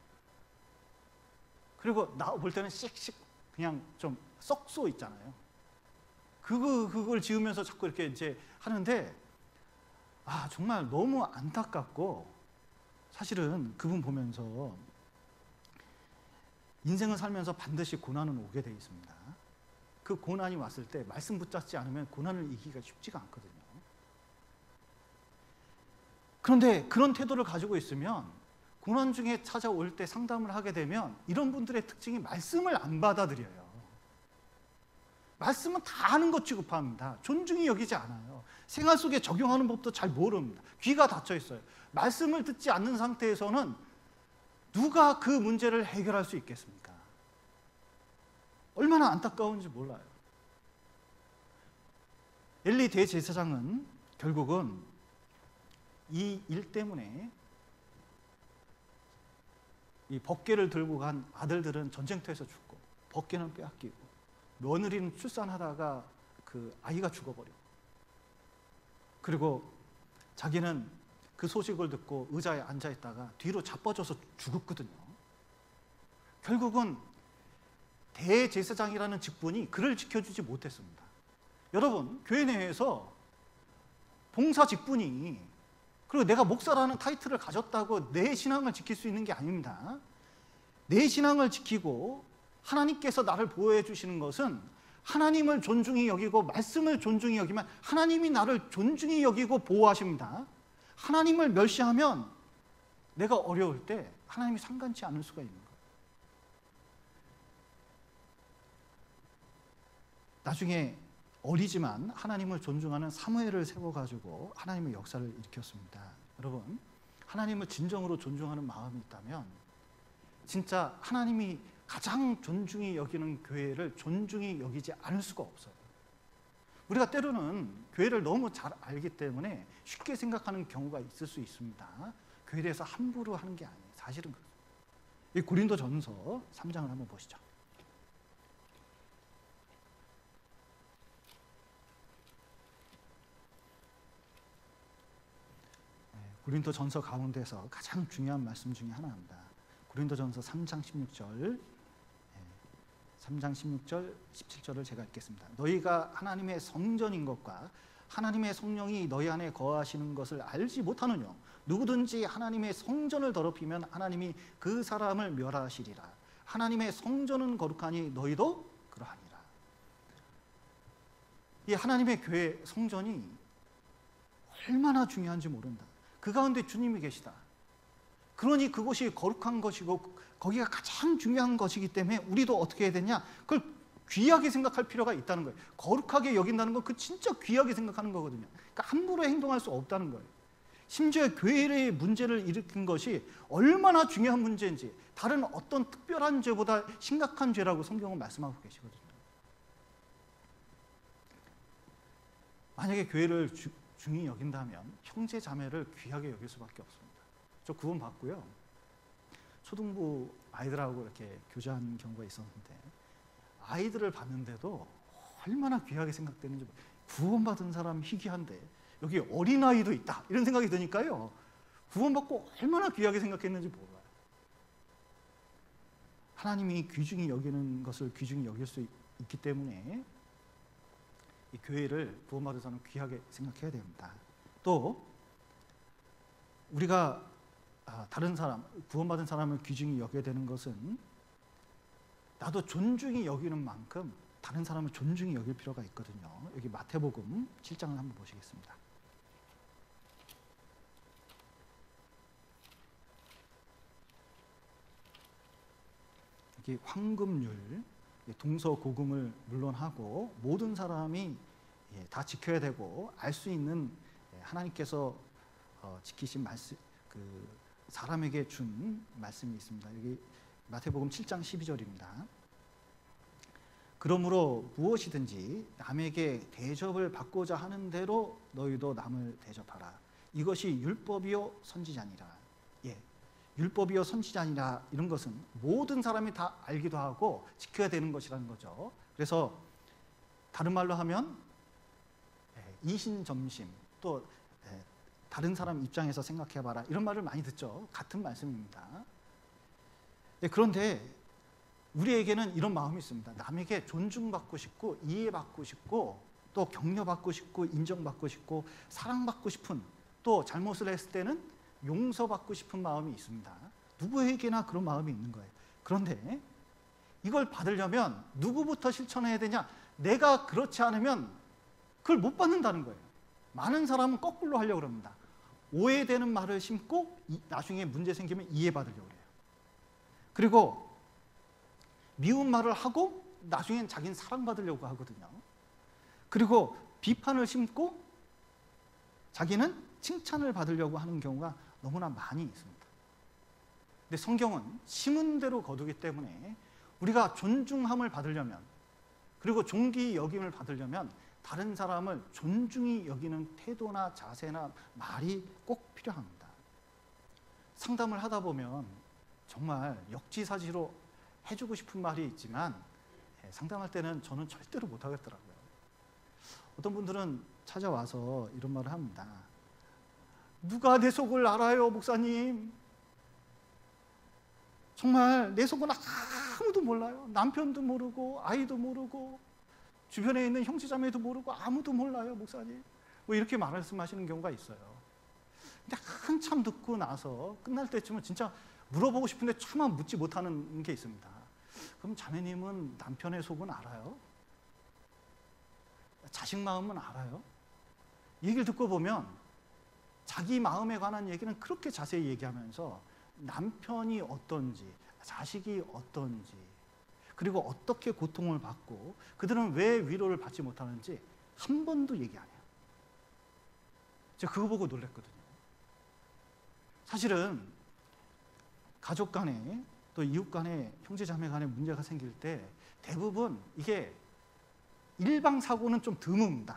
그리고 나 볼 때는 씩씩 그냥 좀 썩소 있잖아요. 그걸 지으면서 자꾸 이렇게 이제 하는데, 아, 정말 너무 안타깝고, 사실은 그분 보면서 인생을 살면서 반드시 고난은 오게 돼 있습니다. 그 고난이 왔을 때 말씀 붙잡지 않으면 고난을 이기기가 쉽지가 않거든요. 그런데 그런 태도를 가지고 있으면 고난 중에 찾아올 때 상담을 하게 되면 이런 분들의 특징이 말씀을 안 받아들여요. 말씀은 다 아는 것 취급합니다. 존중이 여기지 않아요. 생활 속에 적용하는 법도 잘 모릅니다. 귀가 닫혀 있어요. 말씀을 듣지 않는 상태에서는 누가 그 문제를 해결할 수 있겠습니까? 얼마나 안타까운지 몰라요. 엘리 대제사장은 결국은 이 일 때문에 이 법궤를 들고 간 아들들은 전쟁터에서 죽고, 법궤는 빼앗기고, 며느리는 출산하다가 그 아이가 죽어버리고, 그리고 자기는 그 소식을 듣고 의자에 앉아 있다가 뒤로 자빠져서 죽었거든요. 결국은 대제사장이라는 직분이 그를 지켜주지 못했습니다. 여러분, 교회 내에서 봉사 직분이, 그리고 내가 목사라는 타이틀을 가졌다고 내 신앙을 지킬 수 있는 게 아닙니다. 내 신앙을 지키고 하나님께서 나를 보호해 주시는 것은 하나님을 존중히 여기고 말씀을 존중히 여기면 하나님이 나를 존중히 여기고 보호하십니다. 하나님을 멸시하면 내가 어려울 때 하나님이 상관치 않을 수가 있는 거예요. 나중에 어리지만 하나님을 존중하는 사무엘을 세워가지고 하나님의 역사를 일으켰습니다. 여러분, 하나님을 진정으로 존중하는 마음이 있다면 진짜 하나님이 가장 존중히 여기는 교회를 존중히 여기지 않을 수가 없어요. 우리가 때로는 교회를 너무 잘 알기 때문에 쉽게 생각하는 경우가 있을 수 있습니다. 교회에 대해서 함부로 하는 게 아니에요. 사실은 그렇습니다. 이 고린도전서 3장을 한번 보시죠. 고린도전서 가운데서 가장 중요한 말씀 중에 하나입니다. 고린도전서 3장 16절, 3장 16절, 17절을 제가 읽겠습니다. 너희가 하나님의 성전인 것과 하나님의 성령이 너희 안에 거하시는 것을 알지 못하느뇨? 누구든지 하나님의 성전을 더럽히면 하나님이 그 사람을 멸하시리라. 하나님의 성전은 거룩하니 너희도 그러하니라. 이 하나님의 교회 성전이 얼마나 중요한지 모른다. 그 가운데 주님이 계시다. 그러니 그곳이 거룩한 것이고 거기가 가장 중요한 것이기 때문에 우리도 어떻게 해야 되냐? 그걸 귀하게 생각할 필요가 있다는 거예요. 거룩하게 여긴다는 건 그 진짜 귀하게 생각하는 거거든요. 그러니까 함부로 행동할 수 없다는 거예요. 심지어 교회의 문제를 일으킨 것이 얼마나 중요한 문제인지 다른 어떤 특별한 죄보다 심각한 죄라고 성경은 말씀하고 계시거든요. 만약에 교회를 중히 여긴다면 형제 자매를 귀하게 여길 수밖에 없습니다. 저 구원 받고요. 초등부 아이들하고 이렇게 교제한 경우가 있었는데 아이들을 봤는데도 얼마나 귀하게 생각되는지, 구원받은 사람 희귀한데 여기 어린아이도 있다 이런 생각이 드니까요. 구원받고 얼마나 귀하게 생각했는지 몰라요. 하나님이 귀중히 여기는 것을 귀중히 여길 수 있기 때문에 이 교회를 구원받은 사람은 귀하게 생각해야 됩니다. 또 우리가 다른 사람, 구원받은 사람을 귀중히 여겨야 되는 것은 나도 존중히 여기는 만큼 다른 사람을 존중히 여길 필요가 있거든요. 여기 마태복음 7장을 한번 보시겠습니다. 여기 황금률, 동서고금을 물론 하고 모든 사람이 다 지켜야 되고 알 수 있는 하나님께서 지키신 말씀, 그 사람에게 준 말씀이 있습니다. 여기 마태복음 7장 12절입니다. 그러므로 무엇이든지 남에게 대접을 받고자 하는 대로 너희도 남을 대접하라. 이것이 율법이요 선지자니라. 율법이요 선지자니라, 이런 것은 모든 사람이 다 알기도 하고 지켜야 되는 것이라는 거죠. 그래서 다른 말로 하면 이신점심, 또 다른 사람 입장에서 생각해봐라, 이런 말을 많이 듣죠. 같은 말씀입니다. 그런데 우리에게는 이런 마음이 있습니다. 남에게 존중받고 싶고 이해받고 싶고 또 격려받고 싶고 인정받고 싶고 사랑받고 싶은, 또 잘못을 했을 때는 용서받고 싶은 마음이 있습니다. 누구에게나 그런 마음이 있는 거예요. 그런데 이걸 받으려면 누구부터 실천해야 되냐? 내가 그렇지 않으면 그걸 못 받는다는 거예요. 많은 사람은 거꾸로 하려고 합니다. 오해되는 말을 심고 나중에 문제 생기면 이해받으려고 해요. 그리고 미운 말을 하고 나중엔 자기는 사랑받으려고 하거든요. 그리고 비판을 심고 자기는 칭찬을 받으려고 하는 경우가 너무나 많이 있습니다. 근데 성경은 심은 대로 거두기 때문에 우리가 존중함을 받으려면, 그리고 존귀 여김을 받으려면 다른 사람을 존중히 여기는 태도나 자세나 말이 꼭 필요합니다. 상담을 하다 보면 정말 역지사지로 해주고 싶은 말이 있지만 상담할 때는 저는 절대로 못하겠더라고요. 어떤 분들은 찾아와서 이런 말을 합니다. 누가 내 속을 알아요, 목사님? 정말 내 속은 아무도 몰라요. 남편도 모르고 아이도 모르고 주변에 있는 형제자매도 모르고 아무도 몰라요, 목사님. 뭐 이렇게 말씀하시는 경우가 있어요. 근데 한참 듣고 나서 끝날 때쯤은 진짜 물어보고 싶은데 차마 묻지 못하는 게 있습니다. 그럼 자매님은 남편의 속은 알아요? 자식 마음은 알아요? 얘기를 듣고 보면 자기 마음에 관한 얘기는 그렇게 자세히 얘기하면서 남편이 어떤지, 자식이 어떤지, 그리고 어떻게 고통을 받고 그들은 왜 위로를 받지 못하는지 한 번도 얘기 안 해요. 제가 그거 보고 놀랐거든요. 사실은 가족 간에 또 이웃 간에 형제 자매 간에 문제가 생길 때 대부분 이게 일방사고는 좀 드뭅니다.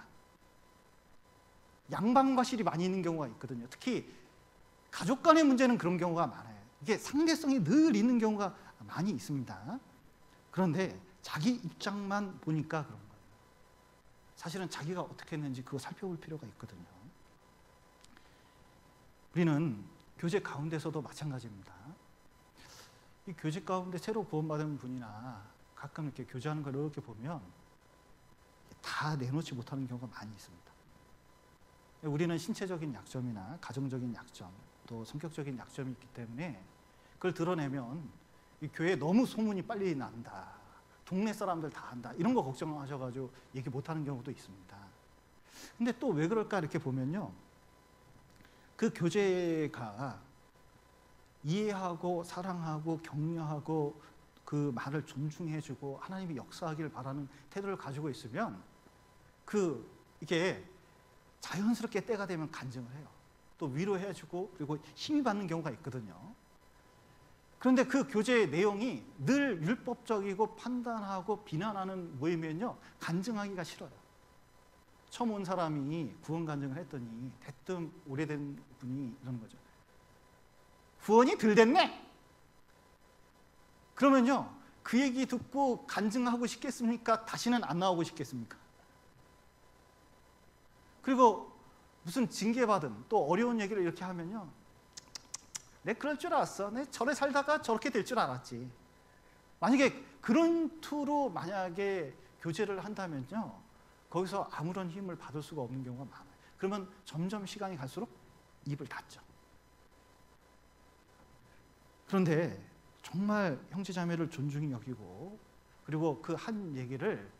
양방과실이 많이 있는 경우가 있거든요. 특히 가족 간의 문제는 그런 경우가 많아요. 이게 상대성이 늘 있는 경우가 많이 있습니다. 그런데 자기 입장만 보니까 그런 거예요. 사실은 자기가 어떻게 했는지 그거 살펴볼 필요가 있거든요. 우리는 교제 가운데서도 마찬가지입니다. 이 교제 가운데 새로 구원받은 분이나 가끔 이렇게 교제하는 걸 이렇게 보면 다 내놓지 못하는 경우가 많이 있습니다. 우리는 신체적인 약점이나 가정적인 약점, 또 성격적인 약점이 있기 때문에 그걸 드러내면 이 교회에 너무 소문이 빨리 난다, 동네 사람들 다 한다, 이런 거 걱정하셔가지고 얘기 못하는 경우도 있습니다. 근데 또 왜 그럴까 이렇게 보면요, 그 교제가 이해하고 사랑하고 격려하고 그 말을 존중해주고 하나님이 역사하기를 바라는 태도를 가지고 있으면 이게 자연스럽게 때가 되면 간증을 해요. 또 위로해주고 그리고 힘이 받는 경우가 있거든요. 그런데 그 교제의 내용이 늘 율법적이고 판단하고 비난하는 모임이면요, 간증하기가 싫어요. 처음 온 사람이 구원 간증을 했더니 대뜸 오래된 분이 이러는 거죠. 구원이 덜 됐네? 그러면요, 그 얘기 듣고 간증하고 싶겠습니까? 다시는 안 나오고 싶겠습니까? 그리고 무슨 징계받은 또 어려운 얘기를 이렇게 하면요, 내 그럴 줄 알았어. 내 저래 살다가 저렇게 될 줄 알았지. 만약에 그런 투로 만약에 교제를 한다면요, 거기서 아무런 힘을 받을 수가 없는 경우가 많아요. 그러면 점점 시간이 갈수록 입을 닫죠. 그런데 정말 형제자매를 존중히 여기고 그리고 그 한 얘기를,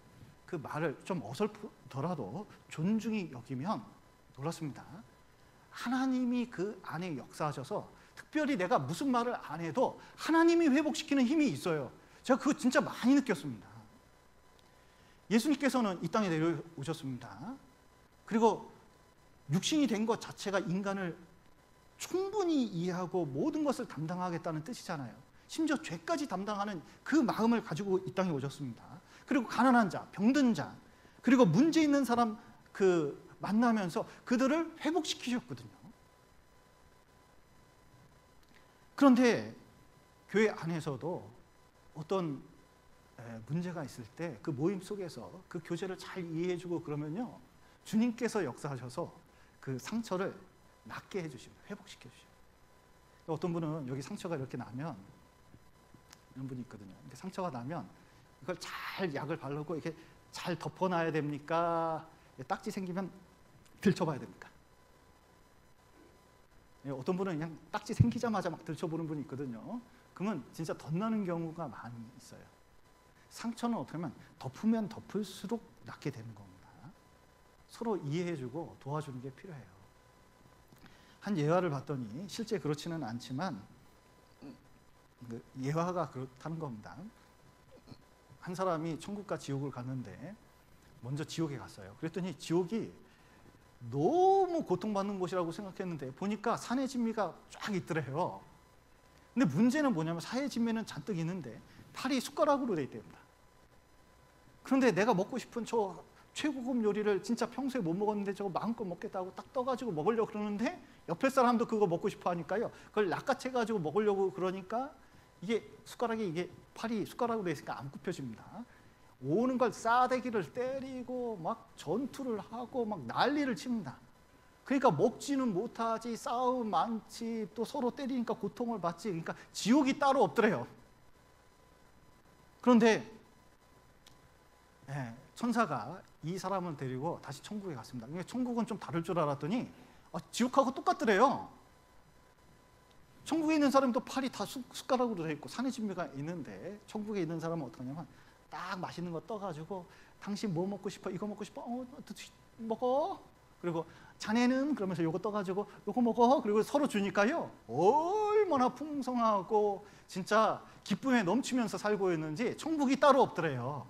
그 말을 좀 어설프더라도 존중히 여기면 놀랍습니다. 하나님이 그 안에 역사하셔서 특별히 내가 무슨 말을 안 해도 하나님이 회복시키는 힘이 있어요. 제가 그거 진짜 많이 느꼈습니다. 예수님께서는 이 땅에 내려오셨습니다. 그리고 육신이 된 것 자체가 인간을 충분히 이해하고 모든 것을 담당하겠다는 뜻이잖아요. 심지어 죄까지 담당하는 그 마음을 가지고 이 땅에 오셨습니다. 그리고 가난한 자, 병든 자, 그리고 문제 있는 사람 만나면서 그들을 회복시키셨거든요. 그런데 교회 안에서도 어떤 문제가 있을 때 그 모임 속에서 그 교제를 잘 이해해주고 그러면요, 주님께서 역사하셔서 그 상처를 낫게 해주십니다. 회복시켜 주십니다. 어떤 분은 여기 상처가 이렇게 나면, 이런 분이 있거든요. 이렇게 상처가 나면 이걸 잘 약을 바르고 이렇게 잘 덮어놔야 됩니까? 딱지 생기면 들춰봐야 됩니까? 어떤 분은 그냥 딱지 생기자마자 막 들춰보는 분이 있거든요. 그러면 진짜 덧나는 경우가 많이 있어요. 상처는 어떻게 하면 덮으면 덮을수록 낫게 되는 겁니다. 서로 이해해주고 도와주는 게 필요해요. 한 예화를 봤더니 실제 그렇지는 않지만 예화가 그렇다는 겁니다. 한 사람이 천국과 지옥을 갔는데 먼저 지옥에 갔어요. 그랬더니 지옥이 너무 고통받는 곳이라고 생각했는데 보니까 산의 진미가 쫙 있더래요. 근데 문제는 뭐냐면 산의 진미는 잔뜩 있는데 팔이 숟가락으로 돼 있답니다. 그런데 내가 먹고 싶은 저 최고급 요리를 진짜 평소에 못 먹었는데 저거 마음껏 먹겠다고 딱 떠가지고 먹으려고 그러는데 옆에 사람도 그거 먹고 싶어 하니까요, 그걸 낚아채가지고 먹으려고 그러니까 이게 팔이 숟가락으로 돼 있으니까 안 굽혀집니다. 오는 걸 싸대기를 때리고 막 전투를 하고 막 난리를 칩니다. 그러니까 먹지는 못하지, 싸움 많지, 또 서로 때리니까 고통을 받지. 그러니까 지옥이 따로 없더래요. 그런데 천사가 이 사람을 데리고 다시 천국에 갔습니다. 천국은 좀 다를 줄 알았더니 지옥하고 똑같더래요. 천국에 있는 사람도 팔이 다 숟가락으로 돼 있고 산의 진미가 있는데, 천국에 있는 사람은 어떡하냐면 딱 맛있는 거 떠가지고 당신 뭐 먹고 싶어? 이거 먹고 싶어? 먹어. 그리고 자네는 그러면서 요거 떠가지고 요거 먹어. 그리고 서로 주니까요, 얼마나 풍성하고 진짜 기쁨에 넘치면서 살고 있는지 천국이 따로 없더래요.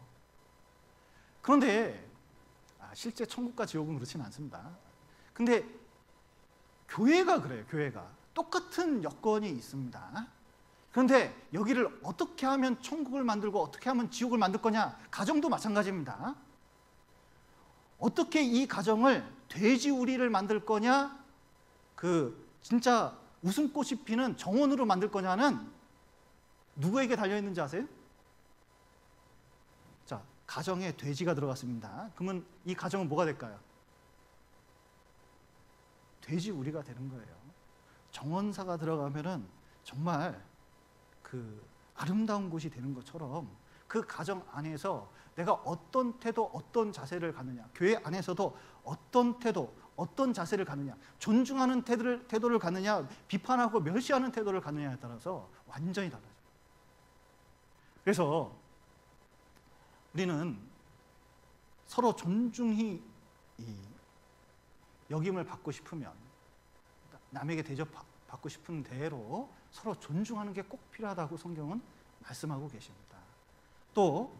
그런데 실제 천국과 지옥은 그렇지는 않습니다. 근데 교회가 그래요. 교회가 똑같은 여건이 있습니다. 그런데 여기를 어떻게 하면 천국을 만들고 어떻게 하면 지옥을 만들 거냐? 가정도 마찬가지입니다. 어떻게 이 가정을 돼지우리를 만들 거냐, 진짜 웃음꽃이 피는 정원으로 만들 거냐는 누구에게 달려있는지 아세요? 자, 가정에 돼지가 들어갔습니다. 그러면 이 가정은 뭐가 될까요? 돼지우리가 되는 거예요. 정원사가 들어가면은 정말 아름다운 곳이 되는 것처럼 그 가정 안에서 내가 어떤 태도, 어떤 자세를 갖느냐, 교회 안에서도 어떤 태도, 어떤 자세를 갖느냐, 존중하는 태도를 갖느냐, 비판하고 멸시하는 태도를 갖느냐에 따라서 완전히 달라져요. 그래서 우리는 서로 존중히 여김을 받고 싶으면, 남에게 대접받고 싶은 대로 서로 존중하는 게 꼭 필요하다고 성경은 말씀하고 계십니다. 또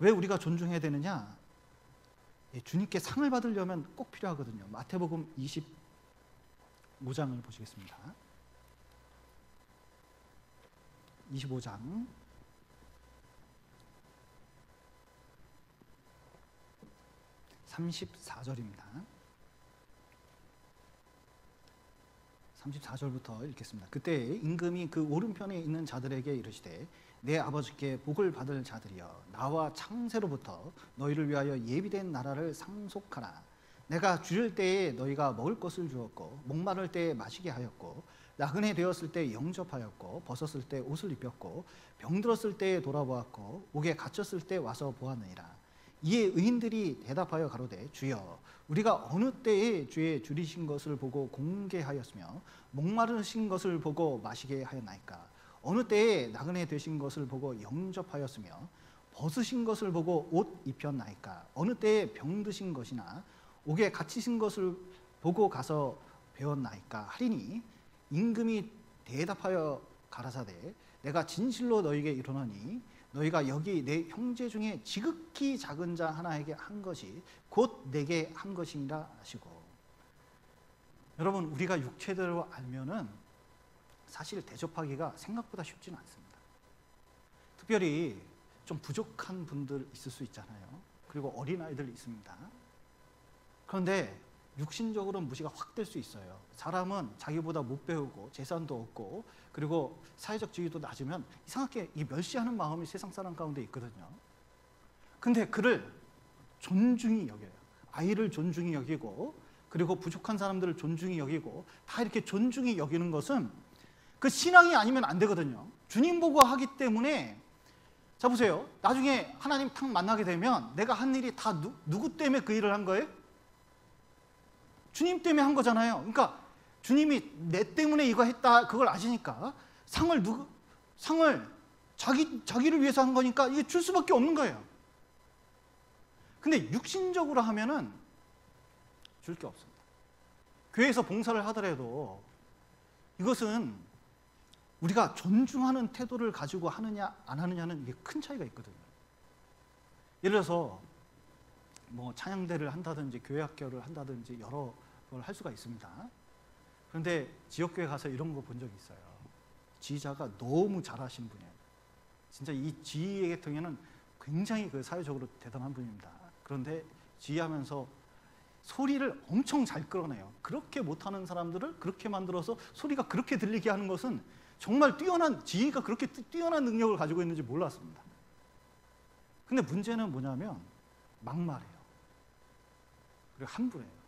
왜 우리가 존중해야 되느냐? 주님께 상을 받으려면 꼭 필요하거든요. 마태복음 25장을 보시겠습니다. 25장 34절입니다. 34절부터 읽겠습니다. 그때 임금이 그 오른편에 있는 자들에게 이르시되, 내 아버지께 복을 받을 자들이여, 나와 창세로부터 너희를 위하여 예비된 나라를 상속하라. 내가 줄일 때에 너희가 먹을 것을 주었고, 목마를 때에 마시게 하였고, 나그네 되었을 때 영접하였고, 벗었을 때 옷을 입혔고, 병들었을 때에 돌아보았고, 옥에 갇혔을 때 와서 보았느니라. 이에 의인들이 대답하여 가로되, 주여, 우리가 어느 때에 주의 줄이신 것을 보고 공개하였으며 목마르신 것을 보고 마시게 하였나이까? 어느 때에 나그네 되신 것을 보고 영접하였으며 벗으신 것을 보고 옷 입혔나이까? 어느 때에 병드신 것이나 옥에 갇히신 것을 보고 가서 배웠나이까? 하리니 임금이 대답하여 가라사대, 내가 진실로 너희에게 이르노니 너희가 여기 내 형제 중에 지극히 작은 자 하나에게 한 것이 곧 내게 한 것이니라 하시고. 여러분, 우리가 육체대로 알면은 사실 대접하기가 생각보다 쉽지는 않습니다. 특별히 좀 부족한 분들 있을 수 있잖아요. 그리고 어린아이들 있습니다. 그런데 육신적으로 무시가 확 될 수 있어요. 사람은 자기보다 못 배우고 재산도 없고 그리고 사회적 지위도 낮으면 이상하게 이 멸시하는 마음이 세상 사람 가운데 있거든요. 근데 그를 존중히 여겨요. 아이를 존중히 여기고 그리고 부족한 사람들을 존중히 여기고 다 이렇게 존중히 여기는 것은 그 신앙이 아니면 안 되거든요. 주님 보고 하기 때문에. 자 보세요. 나중에 하나님 탁 만나게 되면 내가 한 일이 다 누구 때문에 그 일을 한 거예요? 주님 때문에 한 거잖아요. 그러니까 주님이 내 때문에 이거 했다 그걸 아시니까 상을 자기를 위해서 한 거니까 이게 줄 수밖에 없는 거예요. 근데 육신적으로 하면은 줄 게 없습니다. 교회에서 봉사를 하더라도 이것은 우리가 존중하는 태도를 가지고 하느냐 안 하느냐는 이게 큰 차이가 있거든요. 예를 들어서 뭐 찬양대를 한다든지 교회 학교를 한다든지 여러 걸 할 수가 있습니다. 그런데 지역교회 가서 이런 거 본 적이 있어요. 지휘자가 너무 잘하시는 분이에요. 진짜 이 지휘 같은 경우는 굉장히 그 사회적으로 대단한 분입니다. 그런데 지휘하면서 소리를 엄청 잘 끌어내요. 그렇게 못하는 사람들을 그렇게 만들어서 소리가 그렇게 들리게 하는 것은 정말 뛰어난, 지휘가 그렇게 뛰어난 능력을 가지고 있는지 몰랐습니다. 근데 문제는 뭐냐면 막말해요. 그리고 함부해요.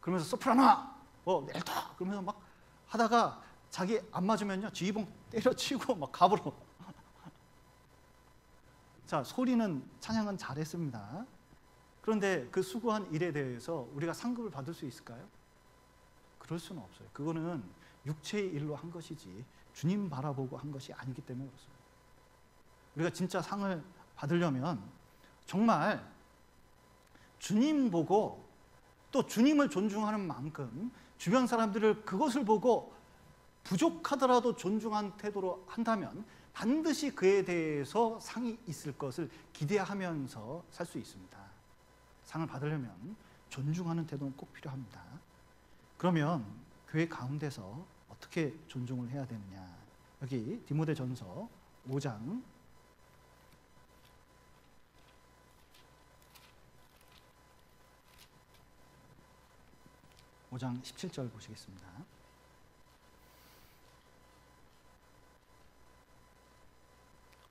그러면서 소프라노, 멜토 그러면서 막 하다가 자기 안 맞으면요 지휘봉 때려치고 막 갑으로. 자, 소리는 찬양은 잘했습니다. 그런데 그 수고한 일에 대해서 우리가 상급을 받을 수 있을까요? 그럴 수는 없어요. 그거는 육체의 일로 한 것이지 주님 바라보고 한 것이 아니기 때문에 그렇습니다. 우리가 진짜 상을 받으려면 정말 주님 보고 또 주님을 존중하는 만큼 주변 사람들을 그것을 보고 부족하더라도 존중한 태도로 한다면 반드시 그에 대해서 상이 있을 것을 기대하면서 살 수 있습니다. 상을 받으려면 존중하는 태도는 꼭 필요합니다. 그러면 교회 가운데서 어떻게 존중을 해야 되느냐? 여기 디모데전서 5장 17절 보시겠습니다.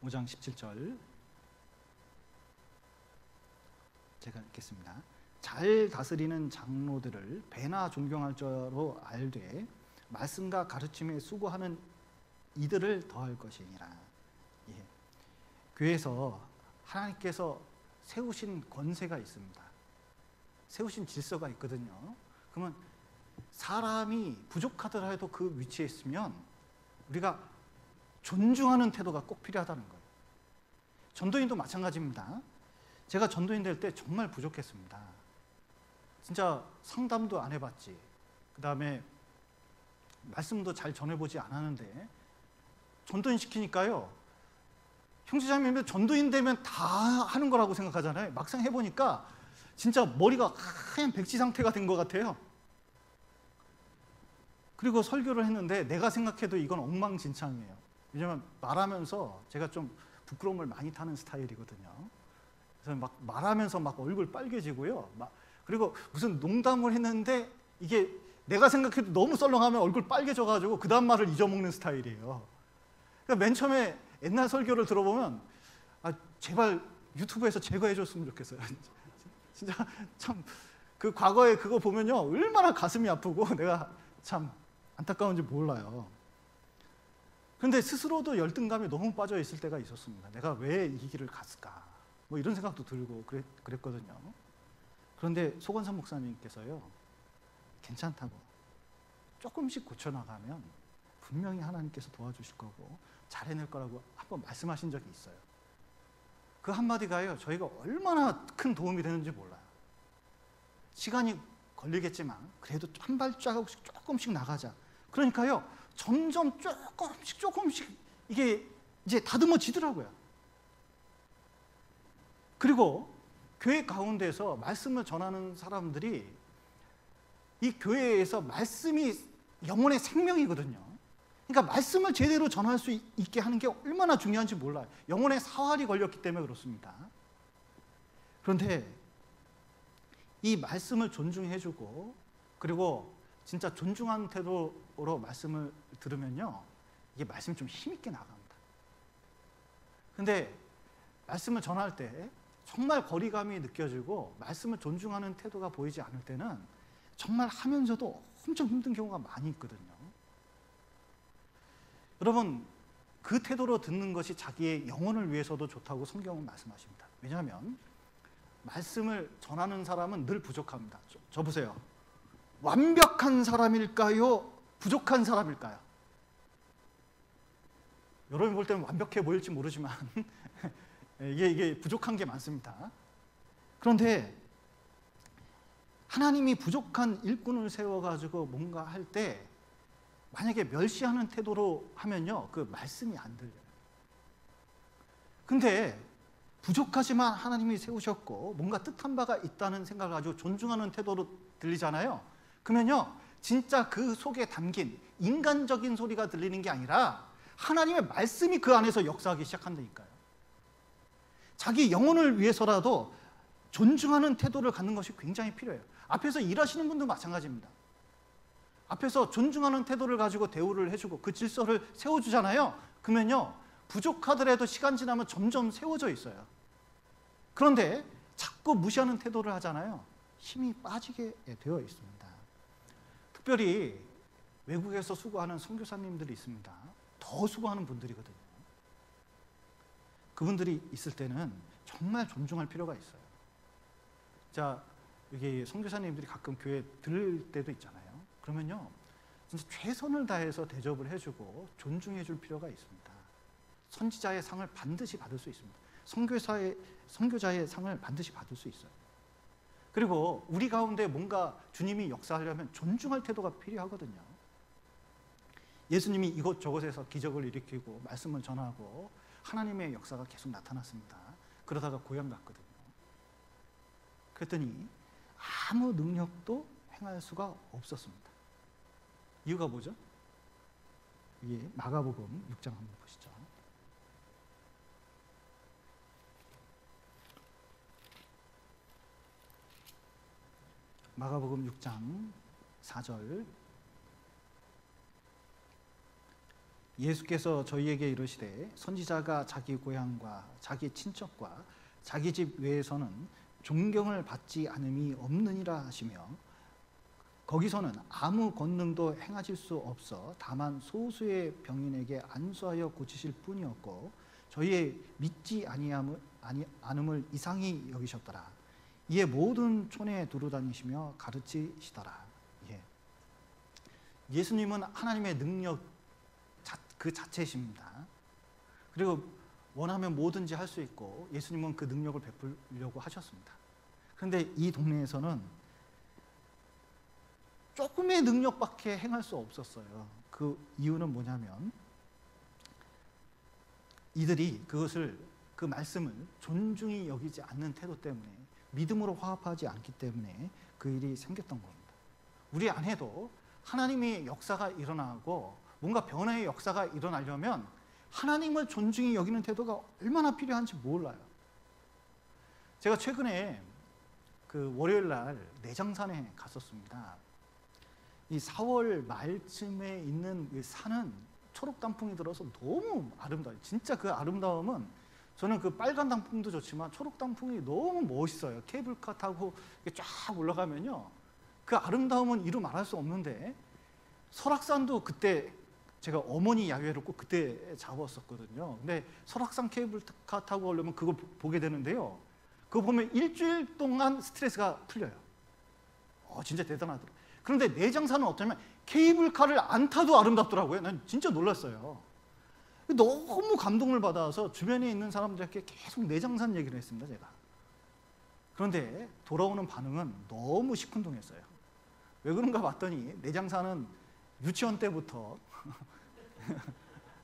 (5장 17절) 제가 읽겠습니다. 잘 다스리는 장로들을 배나 존경할 줄로 알되 말씀과 가르침에 수고하는 이들을 더할 것이니라. 예. 교회에서 하나님께서 세우신 권세가 있습니다. 세우신 질서가 있거든요. 그러면 사람이 부족하더라도 그 위치에 있으면 우리가 존중하는 태도가 꼭 필요하다는 거예요. 전도인도 마찬가지입니다. 제가 전도인 될 때 정말 부족했습니다. 진짜 상담도 안 해봤지, 그 다음에 말씀도 잘 전해보지 않았는데 전도인 시키니까요, 형제자매님들 전도인 되면 다 하는 거라고 생각하잖아요. 막상 해보니까 진짜 머리가 하얀 백지 상태가 된 것 같아요. 그리고 설교를 했는데 내가 생각해도 이건 엉망진창이에요. 왜냐면 말하면서 제가 좀 부끄러움을 많이 타는 스타일이거든요. 그래서 막 말하면서 막 얼굴 빨개지고요. 그리고 무슨 농담을 했는데 이게 내가 생각해도 너무 썰렁하면 얼굴 빨개져가지고 그 다음 말을 잊어먹는 스타일이에요. 그러니까 맨 처음에 옛날 설교를 들어보면 제발 유튜브에서 제거해줬으면 좋겠어요. 진짜 참 그 과거에 그거 보면요 얼마나 가슴이 아프고 내가 참 안타까운지 몰라요. 그런데 스스로도 열등감에 너무 빠져 있을 때가 있었습니다. 내가 왜 이 길을 갔을까? 뭐 이런 생각도 들고 그랬거든요. 그런데 소건삼 목사님께서요, 괜찮다고 조금씩 고쳐나가면 분명히 하나님께서 도와주실 거고 잘해낼 거라고 한번 말씀하신 적이 있어요. 그 한마디가요, 저희가 얼마나 큰 도움이 되는지 몰라요. 시간이 걸리겠지만 그래도 한 발자국씩 조금씩 나가자. 그러니까요, 점점 조금씩 이게 이제 다듬어지더라고요. 그리고 교회 가운데서 말씀을 전하는 사람들이 이 교회에서 말씀이 영혼의 생명이거든요. 그러니까 말씀을 제대로 전할 수 있게 하는 게 얼마나 중요한지 몰라요. 영혼의 사활이 걸렸기 때문에 그렇습니다. 그런데 이 말씀을 존중해주고 그리고 진짜 존중한 태도로 말씀을 들으면요, 이게 말씀이 좀 힘있게 나갑니다. 근데 말씀을 전할 때 정말 거리감이 느껴지고 말씀을 존중하는 태도가 보이지 않을 때는 정말 하면서도 엄청 힘든 경우가 많이 있거든요. 여러분, 그 태도로 듣는 것이 자기의 영혼을 위해서도 좋다고 성경은 말씀하십니다. 왜냐하면 말씀을 전하는 사람은 늘 부족합니다. 저 보세요. 완벽한 사람일까요? 부족한 사람일까요? 여러분이 볼 때는 완벽해 보일지 모르지만 이게 부족한 게 많습니다. 그런데 하나님이 부족한 일꾼을 세워가지고 뭔가 할 때 만약에 멸시하는 태도로 하면요, 그 말씀이 안 들려요. 근데 부족하지만 하나님이 세우셨고 뭔가 뜻한 바가 있다는 생각을 가지고 존중하는 태도로 들리잖아요. 그러면요, 진짜 그 속에 담긴 인간적인 소리가 들리는 게 아니라 하나님의 말씀이 그 안에서 역사하기 시작한다니까요. 자기 영혼을 위해서라도 존중하는 태도를 갖는 것이 굉장히 필요해요. 앞에서 일하시는 분도 마찬가지입니다. 앞에서 존중하는 태도를 가지고 대우를 해주고 그 질서를 세워주잖아요. 그러면요, 부족하더라도 시간 지나면 점점 세워져 있어요. 그런데 자꾸 무시하는 태도를 하잖아요. 힘이 빠지게 되어 있습니다. 특별히 외국에서 수고하는 선교사님들이 있습니다. 더 수고하는 분들이거든요. 그분들이 있을 때는 정말 존중할 필요가 있어요. 자, 이게 선교사님들이 가끔 교회 들을 때도 있잖아요. 그러면요, 진짜 최선을 다해서 대접을 해주고 존중해 줄 필요가 있습니다. 선지자의 상을 반드시 받을 수 있습니다. 선교자의 상을 반드시 받을 수 있어요. 그리고 우리 가운데 뭔가 주님이 역사하려면 존중할 태도가 필요하거든요. 예수님이 이곳저곳에서 기적을 일으키고 말씀을 전하고 하나님의 역사가 계속 나타났습니다. 그러다가 고향 갔거든요. 그랬더니 아무 능력도 행할 수가 없었습니다. 이유가 뭐죠? 이게 마가복음 6장 한번 보시죠. 마가복음 6장 4절. 예수께서 저희에게 이르시되 선지자가 자기 고향과 자기 친척과 자기 집 외에서는 존경을 받지 않음이 없느니라 하시며 거기서는 아무 권능도 행하실 수 없어 다만 소수의 병인에게 안수하여 고치실 뿐이었고 저희의 믿지 않음을 이상히 여기셨더라. 이에 모든 촌에 두루다니시며 가르치시더라. 예. 예수님은 하나님의 능력 그 자체이십니다. 그리고 원하면 뭐든지 할 수 있고 예수님은 그 능력을 베풀려고 하셨습니다. 그런데 이 동네에서는 조금의 능력밖에 행할 수 없었어요. 그 이유는 뭐냐면 이들이 그 말씀을 존중히 여기지 않는 태도 때문에, 믿음으로 화합하지 않기 때문에 그 일이 생겼던 겁니다. 우리 안에도 하나님의 역사가 일어나고 뭔가 변화의 역사가 일어나려면 하나님을 존중히 여기는 태도가 얼마나 필요한지 몰라요. 제가 최근에 그 월요일 날 내장산에 갔었습니다. 이 4월 말쯤에 있는 이 산은 초록 단풍이 들어서 너무 아름다워요. 진짜 그 아름다움은, 저는 그 빨간 단풍도 좋지만 초록 단풍이 너무 멋있어요. 케이블카 타고 쫙 올라가면요, 그 아름다움은 이루 말할 수 없는데, 설악산도 그때 제가 어머니 야외로 꼭 그때 잡았었거든요. 근데 설악산 케이블카 타고 오려면 그걸 보게 되는데요, 그거 보면 일주일 동안 스트레스가 풀려요. 진짜 대단하더라고요. 그런데 내장산은 어쩌면 케이블카를 안 타도 아름답더라고요. 난 진짜 놀랐어요. 너무 감동을 받아서 주변에 있는 사람들에게 계속 내장산 얘기를 했습니다, 제가. 그런데 돌아오는 반응은 너무 시큰둥했어요. 왜 그런가 봤더니 내장산은 유치원 때부터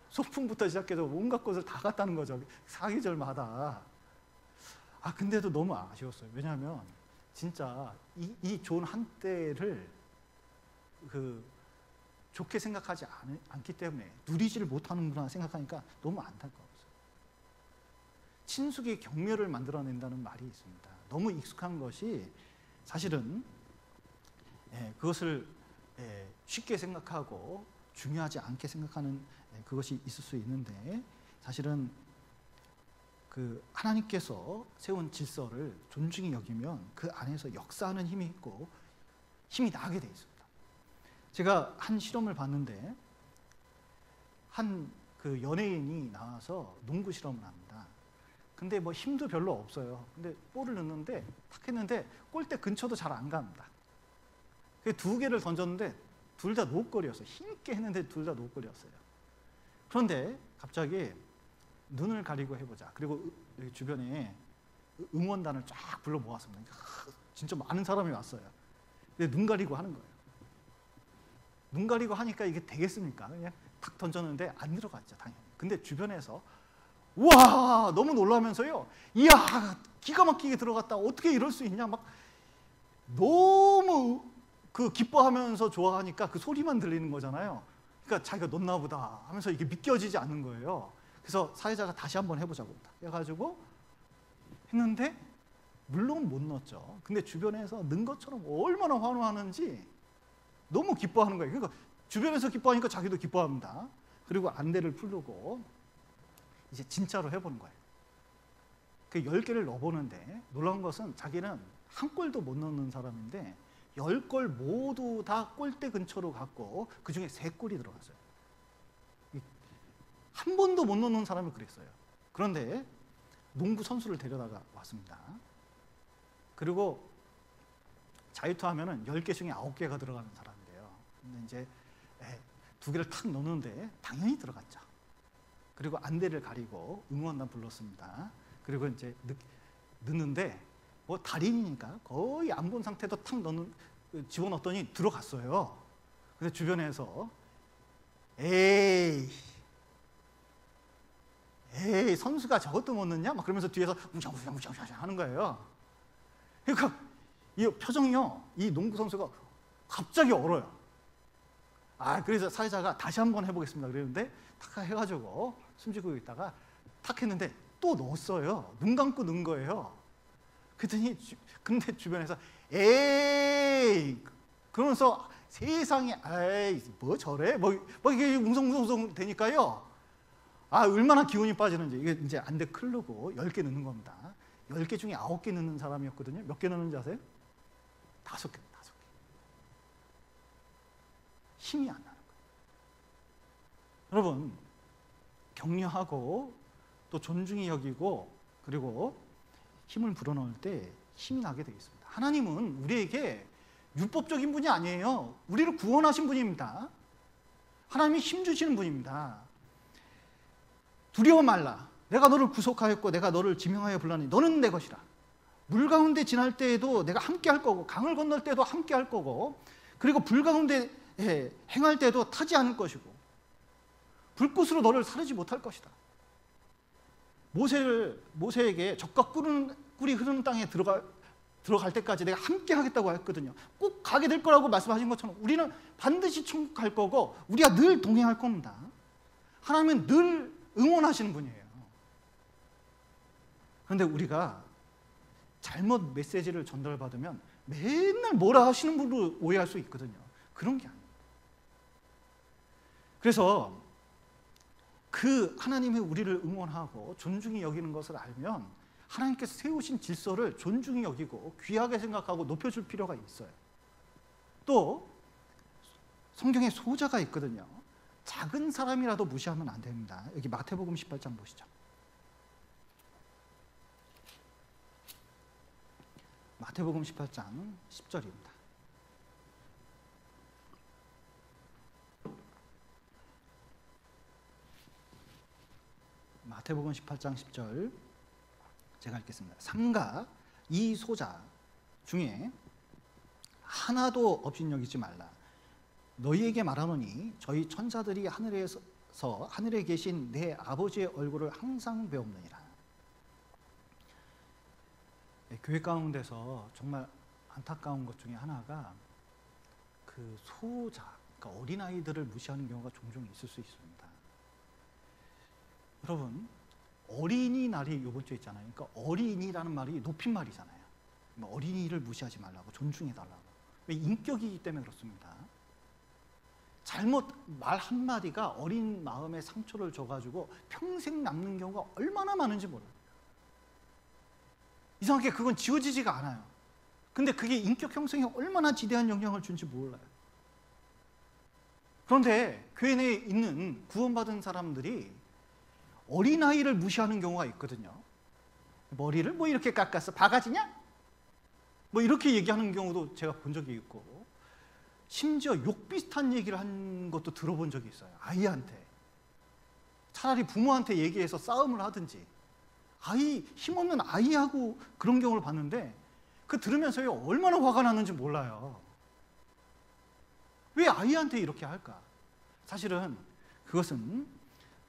소풍부터 시작해서 온갖 곳을 다 갔다는 거죠. 사계절마다. 근데도 너무 아쉬웠어요. 왜냐하면 진짜 이 좋은 한때를 좋게 생각하지 않기 때문에 누리지를 못하는구나 생각하니까 너무 안타까웠어요. 친숙이 경멸을 만들어낸다는 말이 있습니다. 너무 익숙한 것이 사실은 그것을 쉽게 생각하고 중요하지 않게 생각하는 그것이 있을 수 있는데, 사실은 그 하나님께서 세운 질서를 존중히 여기면 그 안에서 역사하는 힘이 있고 힘이 나게 돼 있습니다. 제가 한 실험을 봤는데, 한 그 연예인이 나와서 농구 실험을 합니다. 근데 뭐 힘도 별로 없어요. 근데 볼을 넣는데 탁 했는데 골대 근처도 잘 안 갑니다. 두 개를 던졌는데 둘 다 노골이었어요. 힘있게 했는데 둘 다 노골이었어요. 그런데 갑자기 눈을 가리고 해보자. 그리고 여기 주변에 응원단을 쫙 불러 모았습니다. 진짜 많은 사람이 왔어요. 근데 눈 가리고 하는 거예요. 눈 가리고 하니까 이게 되겠습니까? 그냥 탁 던졌는데 안 들어갔죠, 당연히. 근데 주변에서 우와 너무 놀라면서요, 이야 기가 막히게 들어갔다, 어떻게 이럴 수 있냐, 막 너무 그 기뻐하면서 좋아하니까 그 소리만 들리는 거잖아요. 그러니까 자기가 넣나 보다 하면서 이게 믿겨지지 않는 거예요. 그래서 사회자가 다시 한번 해보자고 해가지고 했는데 물론 못 넣었죠. 근데 주변에서 넣은 것처럼 얼마나 환호하는지 너무 기뻐하는 거예요. 그러니까 주변에서 기뻐하니까 자기도 기뻐합니다. 그리고 안대를 풀고 이제 진짜로 해보는 거예요. 그 10개를 넣어보는데 놀라운 것은 자기는 한 골도 못 넣는 사람인데 10골 모두 다 골대 근처로 갔고 그 중에 3골이 들어갔어요. 한 번도 못 넣는 사람이 그랬어요. 그런데 농구 선수를 데려다가 왔습니다. 그리고 자유투 하면은 10개 중에 9개가 들어가는 사람인데요. 근데 이제 2개를 탁 넣는데 당연히 들어갔죠. 그리고 안대를 가리고 응원단 불렀습니다. 그리고 이제 넣는데 뭐 달인이니까 거의 안 본 상태도 탁 집어넣었더니 들어갔어요. 근데 주변에서 에이 선수가 저것도 못 넣냐? 막 그러면서 뒤에서 웅장웅장 하는 거예요. 그러니까 이 표정이요, 이 농구 선수가 갑자기 얼어요. 그래서 사회자가 다시 한번 해보겠습니다 그랬는데 탁 해가지고 숨지고 있다가 탁 했는데 또 넣었어요. 눈 감고 넣은 거예요. 그랬더니 근데 주변에서 에이 그러면서 세상에 에이 뭐 저래? 뭐 이게 웅성웅성 되니까요. 얼마나 기운이 빠지는지. 이게 이제 안대 클르고 10개 넣는 겁니다. 10개 중에 9개 넣는 사람이었거든요. 몇 개 넣는지 아세요? 5개. 힘이 안 나는 거예요. 여러분, 격려하고 또 존중히 여기고 그리고 힘을 불어넣을 때 힘이 나게 되어 있습니다. 하나님은 우리에게 율법적인 분이 아니에요. 우리를 구원하신 분입니다. 하나님이 힘 주시는 분입니다. 두려워 말라. 내가 너를 구속하였고 내가 너를 지명하여 불렀으니 너는 내 것이라. 물 가운데 지날 때에도 내가 함께 할 거고 강을 건널 때도 함께 할 거고 그리고 불 가운데 행할 때도 타지 않을 것이고 불꽃으로 너를 사르지 못할 것이다. 모세에게 적과 꿀이 흐르는 땅에 들어갈 때까지 내가 함께 하겠다고 했거든요. 꼭 가게 될 거라고 말씀하신 것처럼 우리는 반드시 천국 갈 거고 우리가 늘 동행할 겁니다. 하나님은 늘 응원하시는 분이에요. 그런데 우리가 잘못 메시지를 전달받으면 맨날 뭐라 하시는 분으로 오해할 수 있거든요. 그런 게 아니에요. 그래서 그 하나님이 우리를 응원하고 존중히 여기는 것을 알면 하나님께서 세우신 질서를 존중히 여기고 귀하게 생각하고 높여줄 필요가 있어요. 또 성경에 소자가 있거든요. 작은 사람이라도 무시하면 안 됩니다. 여기 마태복음 18장 보시죠. 마태복음 18장 10절입니다. 마태복음 18장 10절 제가 읽겠습니다. 삼가 이 소자 중에 하나도 업신여기지 말라. 너희에게 말하노니 저희 천사들이 하늘에 계신 내 아버지의 얼굴을 항상 배옵느니라. 교회 가운데서 정말 안타까운 것 중에 하나가 그 소자, 그러니까 어린아이들을 무시하는 경우가 종종 있을 수 있습니다. 여러분, 어린이날이 이번 주에 있잖아요. 그러니까 어린이라는 말이 높임말이잖아요. 어린이를 무시하지 말라고, 존중해달라고. 왜? 인격이기 때문에 그렇습니다. 잘못 말 한마디가 어린 마음에 상처를 줘가지고 평생 남는 경우가 얼마나 많은지 몰라요. 이상하게 그건 지워지지가 않아요. 근데 그게 인격 형성에 얼마나 지대한 영향을 준지 몰라요. 그런데 교회 내에 있는 구원받은 사람들이 어린아이를 무시하는 경우가 있거든요. 머리를 뭐 이렇게 깎았어? 바가지냐? 뭐 이렇게 얘기하는 경우도 제가 본 적이 있고, 심지어 욕 비슷한 얘기를 한 것도 들어본 적이 있어요. 아이한테. 차라리 부모한테 얘기해서 싸움을 하든지, 힘없는 아이하고 그런 경우를 봤는데 그 들으면서요 얼마나 화가 났는지 몰라요. 왜 아이한테 이렇게 할까? 사실은 그것은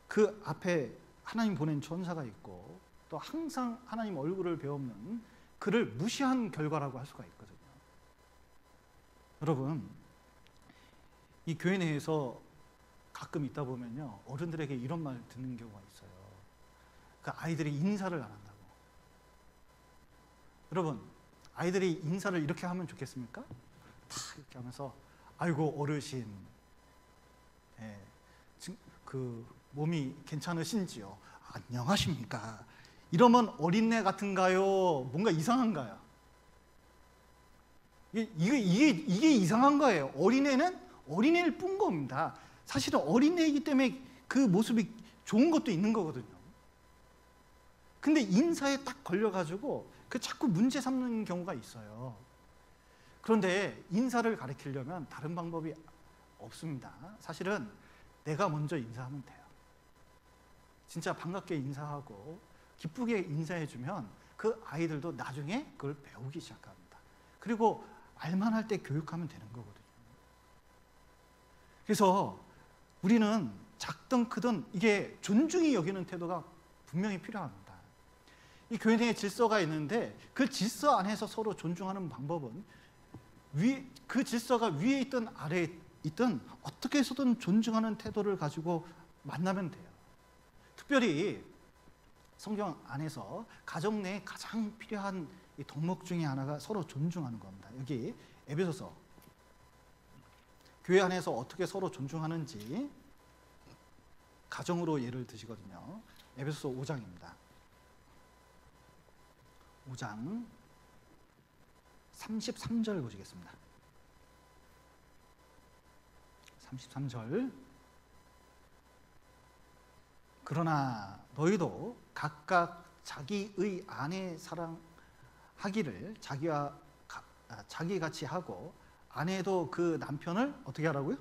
그 앞에 하나님 보낸 천사가 있고 또 항상 하나님 얼굴을 배우는 그를 무시한 결과라고 할 수가 있거든요. 여러분, 이 교회 내에서 가끔 있다 보면요 어른들에게 이런 말 듣는 경우가 있어요. 그 아이들이 인사를 안 한다고. 여러분, 아이들이 인사를 이렇게 하면 좋겠습니까? 다 이렇게 하면서 아이고 어르신, 그 몸이 괜찮으신지요? 안녕하십니까? 이러면 어린애 같은가요? 뭔가 이상한가요? 이게 이상한 거예요. 어린애는 어린애일 뿐 겁니다. 사실은 어린애이기 때문에 그 모습이 좋은 것도 있는 거거든요. 근데 인사에 딱 걸려가지고 그 자꾸 문제 삼는 경우가 있어요. 그런데 인사를 가르치려면 다른 방법이 없습니다. 사실은 내가 먼저 인사하면 돼요. 진짜 반갑게 인사하고 기쁘게 인사해주면 그 아이들도 나중에 그걸 배우기 시작합니다. 그리고 알만할 때 교육하면 되는 거거든요. 그래서 우리는 작든 크든 이게 존중이 여기는 태도가 분명히 필요합니다. 이 교회 내에 질서가 있는데 그 질서 안에서 서로 존중하는 방법은 그 질서가 위에 있든 아래에 있든 어떻게 해서든 존중하는 태도를 가지고 만나면 돼요. 특별히 성경 안에서 가정 내에 가장 필요한 이 덕목 중에 하나가 서로 존중하는 겁니다. 여기 에베소서 교회 안에서 어떻게 서로 존중하는지 가정으로 예를 드시거든요. 에베소서 5장입니다. 5장 33절 보시겠습니다. 33절 그러나 너희도 각각 자기의 아내 사랑하기를 자기같이 하고 아내도 그 남편을 어떻게 하라고요?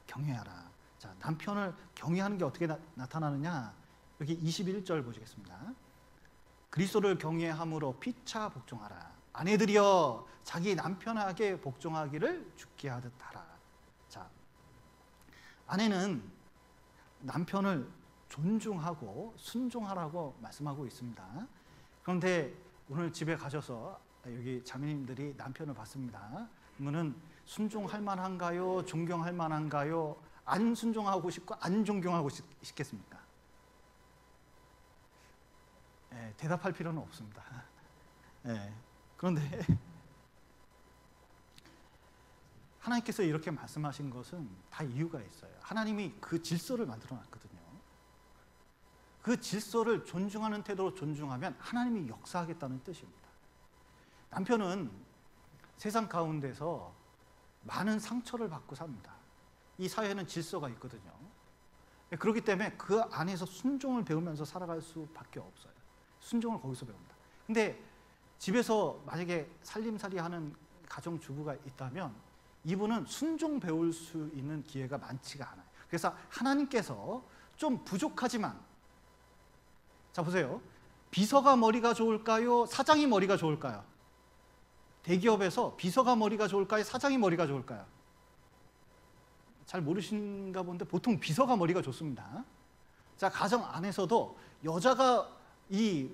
경외하라. 자, 남편을 경외하는 게 어떻게 나타나느냐? 여기 21절 보시겠습니다. 그리스도를 경외함으로 피차 복종하라. 아내들이여 자기 남편에게 복종하기를 죽게 하듯 하라. 자, 아내는 남편을 존중하고 순종하라고 말씀하고 있습니다. 그런데 오늘 집에 가셔서 여기 자매님들이 남편을 봤습니다. 그러면은 순종할 만한가요? 존경할 만한가요? 안 순종하고 싶고 안 존경하고 싶겠습니까? 대답할 필요는 없습니다. 그런데 하나님께서 이렇게 말씀하신 것은 다 이유가 있어요. 하나님이 그 질서를 만들어 놨거든요. 그 질서를 존중하는 태도로 존중하면 하나님이 역사하겠다는 뜻입니다. 남편은 세상 가운데서 많은 상처를 받고 삽니다. 이 사회는 질서가 있거든요. 그렇기 때문에 그 안에서 순종을 배우면서 살아갈 수밖에 없어요. 순종을 거기서 배웁니다. 근데 집에서 만약에 살림살이 하는 가정주부가 있다면 이분은 순종 배울 수 있는 기회가 많지가 않아요. 그래서 하나님께서 좀 부족하지만, 자 보세요. 비서가 머리가 좋을까요? 사장이 머리가 좋을까요? 대기업에서 비서가 머리가 좋을까요? 사장이 머리가 좋을까요? 잘 모르신가 본데 보통 비서가 머리가 좋습니다. 자, 가정 안에서도 여자가 이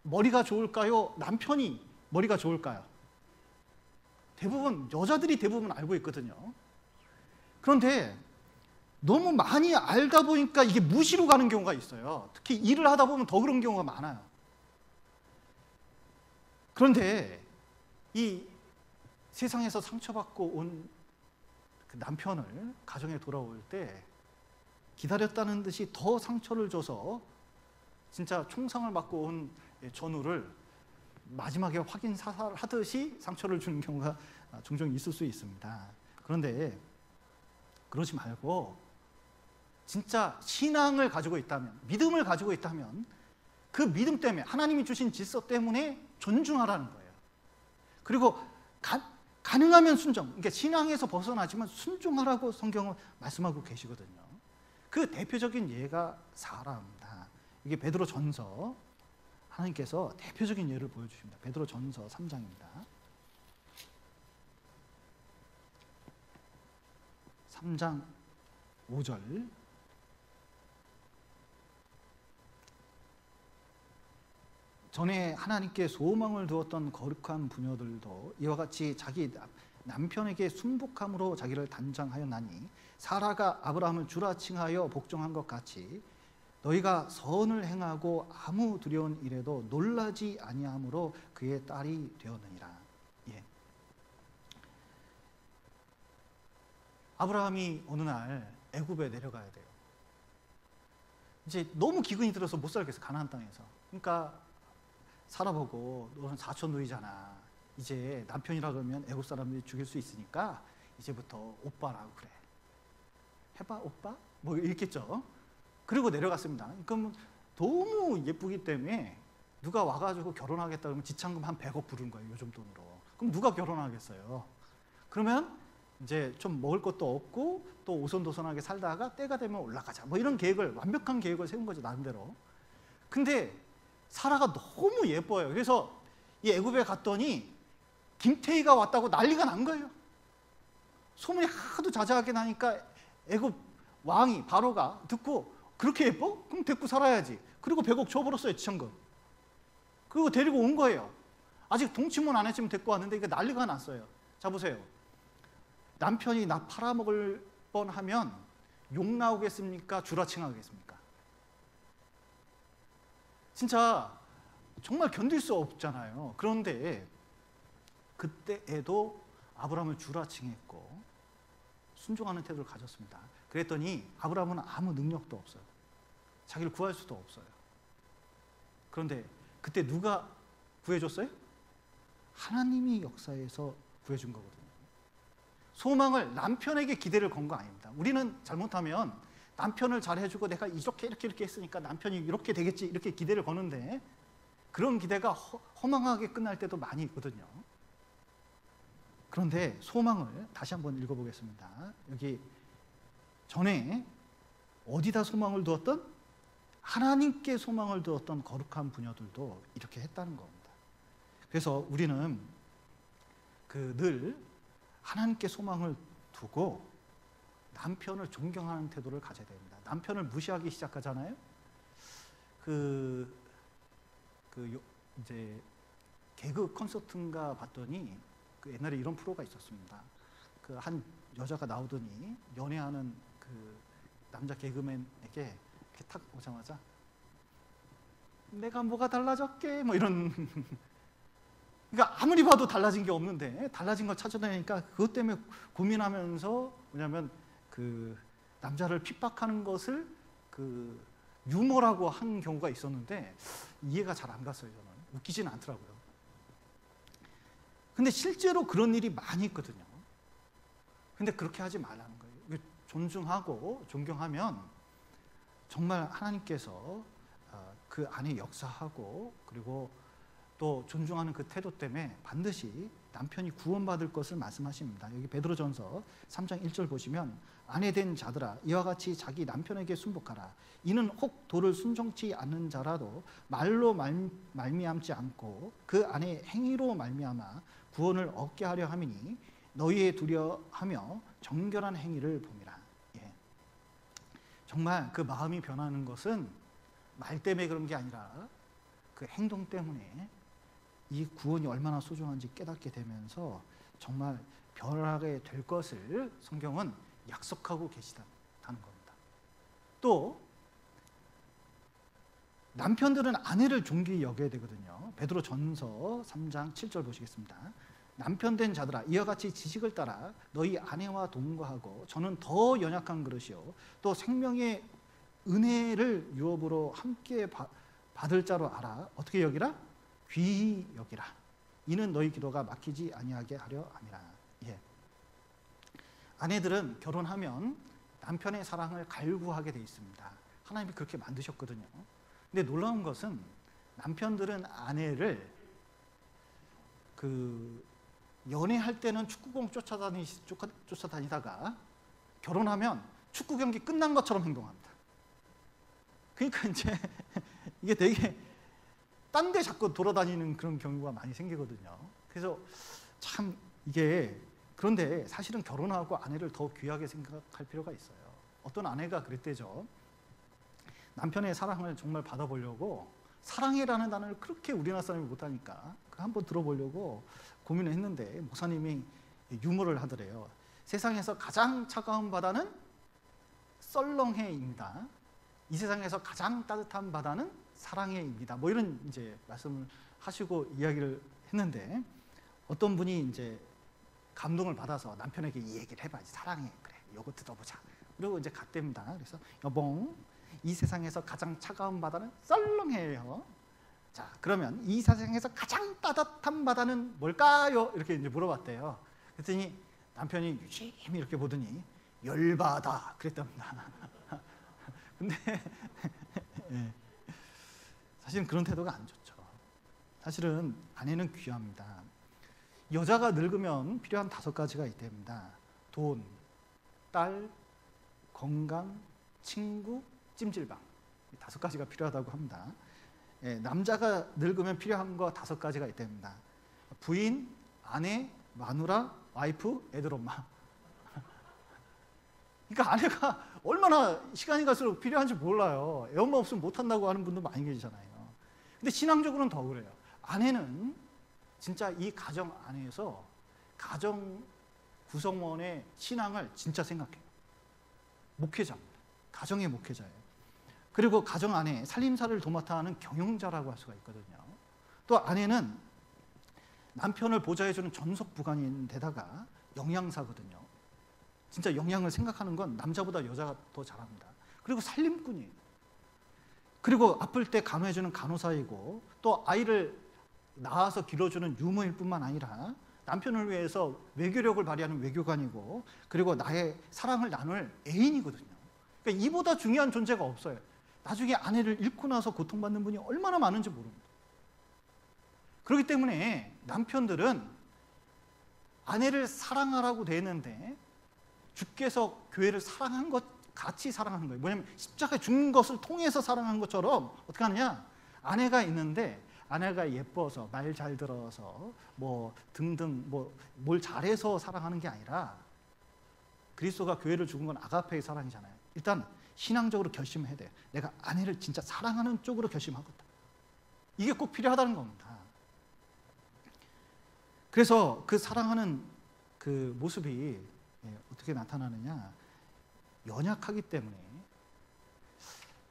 머리가 좋을까요? 남편이 머리가 좋을까요? 대부분 여자들이 대부분 알고 있거든요. 그런데 너무 많이 알다 보니까 이게 무시로 가는 경우가 있어요. 특히 일을 하다 보면 더 그런 경우가 많아요. 그런데 이 세상에서 상처받고 온 그 남편을 가정에 돌아올 때 기다렸다는 듯이 더 상처를 줘서 진짜 총상을 맞고 온 전우를 마지막에 확인 사살하듯이 상처를 주는 경우가 종종 있을 수 있습니다. 그런데 그러지 말고 진짜 신앙을 가지고 있다면, 믿음을 가지고 있다면 그 믿음 때문에, 하나님이 주신 질서 때문에 존중하라는 거예요. 그리고 가능하면 순종, 그러니까 신앙에서 벗어나지만 순종하라고 성경은 말씀하고 계시거든요. 그 대표적인 예가 사라입니다. 이게 베드로전서, 하나님께서 대표적인 예를 보여주십니다. 베드로전서 3장입니다. 3장 5절. 전에 하나님께 소망을 두었던 거룩한 부녀들도 이와 같이 자기 남편에게 순복함으로 자기를 단장하였나니 사라가 아브라함을 주라 칭하여 복종한 것 같이 너희가 선을 행하고 아무 두려운 일에도 놀라지 아니함으로 그의 딸이 되었느니라. 예. 아브라함이 어느 날 애굽에 내려가야 돼요. 이제 너무 기근이 들어서 못 살겠어, 가나안 땅에서. 그러니까 사라 보고 너는 사촌 누이잖아. 이제 남편이라 그러면 애국 사람들이 죽일 수 있으니까 이제부터 오빠라고 그래. 해봐 오빠? 뭐 이랬겠죠. 그리고 내려갔습니다. 그럼 너무 예쁘기 때문에 누가 와가지고 결혼하겠다 그러면 지참금 한 100억 부른 거예요. 요즘 돈으로. 그럼 누가 결혼하겠어요? 그러면 이제 좀 먹을 것도 없고 또 오손도손하게 살다가 때가 되면 올라가자. 뭐 이런 계획을, 완벽한 계획을 세운 거죠, 나름대로. 근데 사라가 너무 예뻐요. 그래서 이 애굽에 갔더니 김태희가 왔다고 난리가 난 거예요. 소문이 하도 자자하게 나니까 애굽 왕이, 바로가 듣고 그렇게 예뻐? 그럼 데리고 살아야지. 그리고 100억 줘버렸어요, 지참금. 그리고 데리고 온 거예요. 아직 동침문 안 했지만 데리고 왔는데 이게 난리가 났어요. 자 보세요. 남편이 나 팔아먹을 뻔하면 욕 나오겠습니까? 주라칭하겠습니까? 진짜 정말 견딜 수 없잖아요. 그런데 그때에도 아브라함을 주라칭했고 순종하는 태도를 가졌습니다. 그랬더니 아브라함은 아무 능력도 없어요. 자기를 구할 수도 없어요. 그런데 그때 누가 구해줬어요? 하나님이 역사에서 구해준 거거든요. 소망을 남편에게 기대를 건 거 아닙니다. 우리는 잘못하면 남편을 잘해주고 내가 이렇게 했으니까 남편이 이렇게 되겠지 이렇게 기대를 거는데 그런 기대가 허망하게 끝날 때도 많이 있거든요. 그런데 소망을 다시 한번 읽어보겠습니다. 여기 전에 어디다 소망을 두었던? 하나님께 소망을 두었던 거룩한 부녀들도 이렇게 했다는 겁니다. 그래서 우리는 늘 하나님께 소망을 두고 남편을 존경하는 태도를 가져야 됩니다. 남편을 무시하기 시작하잖아요. 이제 개그 콘서트인가 봤더니 옛날에 이런 프로가 있었습니다. 한 여자가 나오더니 연애하는 남자 개그맨에게 이렇게 탁 오자마자 내가 뭐가 달라졌게 뭐 이런 그러니까 아무리 봐도 달라진 게 없는데 달라진 걸 찾아내니까 그것 때문에 고민하면서 뭐냐면 남자를 핍박하는 것을 유머라고 한 경우가 있었는데 이해가 잘 안 갔어요. 저는 웃기지는 않더라고요. 근데 실제로 그런 일이 많이 있거든요. 근데 그렇게 하지 말라는 거예요. 존중하고 존경하면 정말 하나님께서 그 안에 역사하고 그리고 또 존중하는 그 태도 때문에 반드시 남편이 구원받을 것을 말씀하십니다. 여기 베드로전서 3장 1절 보시면 아내된 자들아 이와 같이 자기 남편에게 순복하라. 이는 혹 도를 순종치 않는 자라도 말로 말미암지 않고 그 안에 행위로 말미암아 구원을 얻게 하려 함이니 너희의 두려하며 정결한 행위를 봄이라. 예. 정말 그 마음이 변하는 것은 말 때문에 그런 게 아니라 그 행동 때문에 이 구원이 얼마나 소중한지 깨닫게 되면서 정말 변하게 될 것을 성경은 약속하고 계시다는 겁니다. 또 남편들은 아내를 존귀히 여겨야 되거든요. 베드로전서 3장 7절 보시겠습니다. 남편된 자들아 이와 같이 지식을 따라 너희 아내와 동거하고 저는 더 연약한 그릇이요 또 생명의 은혜를 유업으로 함께 받을 자로 알아. 어떻게 여기라? 귀히 여기라. 이는 너희 기도가 막히지 아니하게 하려 함이라. 예. 아내들은 결혼하면 남편의 사랑을 갈구하게 돼 있습니다. 하나님이 그렇게 만드셨거든요. 근데 놀라운 것은 남편들은 아내를 연애할 때는 축구공 쫓아다니다가 결혼하면 축구 경기 끝난 것처럼 행동합니다. 그러니까 이제 이게 되게 딴 데 자꾸 돌아다니는 그런 경우가 많이 생기거든요. 그래서 참 이게 그런데 사실은 결혼하고 아내를 더 귀하게 생각할 필요가 있어요. 어떤 아내가 그랬대죠. 남편의 사랑을 정말 받아보려고 사랑해라는 단어를 그렇게 우리나라 사람이 못하니까 한번 들어보려고 고민을 했는데 목사님이 유머를 하더래요. 세상에서 가장 차가운 바다는 썰렁해입니다. 이 세상에서 가장 따뜻한 바다는 사랑해입니다. 뭐 이런 이제 말씀을 하시고 이야기를 했는데 어떤 분이 이제 감동을 받아서 남편에게 이 얘기를 해봐야지. 사랑해. 그래. 요거 들어보자. 그리고 이제 갔답니다. 그래서 여봉 이 세상에서 가장 차가운 바다는 썰렁해요. 자, 그러면 이 세상에서 가장 따뜻한 바다는 뭘까요? 이렇게 이제 물어봤대요. 그랬더니 남편이 유심히 이렇게 보더니 열바다 그랬답니다. 근데 예, 사실은 그런 태도가 안 좋죠. 사실은 아내는 귀합니다. 여자가 늙으면 필요한 5가지가 있답니다. 돈, 딸, 건강, 친구, 찜질방. 5가지가 필요하다고 합니다. 예, 남자가 늙으면 필요한 거 5가지가 있답니다. 부인, 아내, 마누라, 와이프, 애들 엄마. 그러니까 아내가 얼마나 시간이 갈수록 필요한지 몰라요. 애 엄마 없으면 못한다고 하는 분도 많이 계시잖아요. 근데 신앙적으로는 더 그래요. 아내는 진짜 이 가정 안에서 가정 구성원의 신앙을 진짜 생각해요. 목회자입니다. 가정의 목회자예요. 그리고 가정 안에 살림살이를 도맡아 하는 경영자라고 할 수가 있거든요. 또 아내는 남편을 보좌해주는 전속부관인데다가 영양사거든요. 진짜 영양을 생각하는 건 남자보다 여자가 더 잘합니다. 그리고 살림꾼이에요. 그리고 아플 때 간호해주는 간호사이고 또 아이를 낳아서 길러주는 유모일 뿐만 아니라 남편을 위해서 외교력을 발휘하는 외교관이고 그리고 나의 사랑을 나눌 애인이거든요. 그러니까 이보다 중요한 존재가 없어요. 나중에 아내를 잃고 나서 고통받는 분이 얼마나 많은지 모릅니다. 그렇기 때문에 남편들은 아내를 사랑하라고 돼 있는데 주께서 교회를 사랑한 것 같이 사랑하는 거예요. 뭐냐면 십자가에 죽는 것을 통해서 사랑한 것처럼 어떻게 하느냐? 아내가 있는데 아내가 예뻐서 말 잘 들어서 뭐 등등 뭐 뭘 잘해서 사랑하는 게 아니라 그리스도가 교회를 죽은 건 아가페의 사랑이잖아요. 일단 신앙적으로 결심해야 돼요. 내가 아내를 진짜 사랑하는 쪽으로 결심하겠다. 이게 꼭 필요하다는 겁니다. 그래서 그 사랑하는 그 모습이 어떻게 나타나느냐? 연약하기 때문에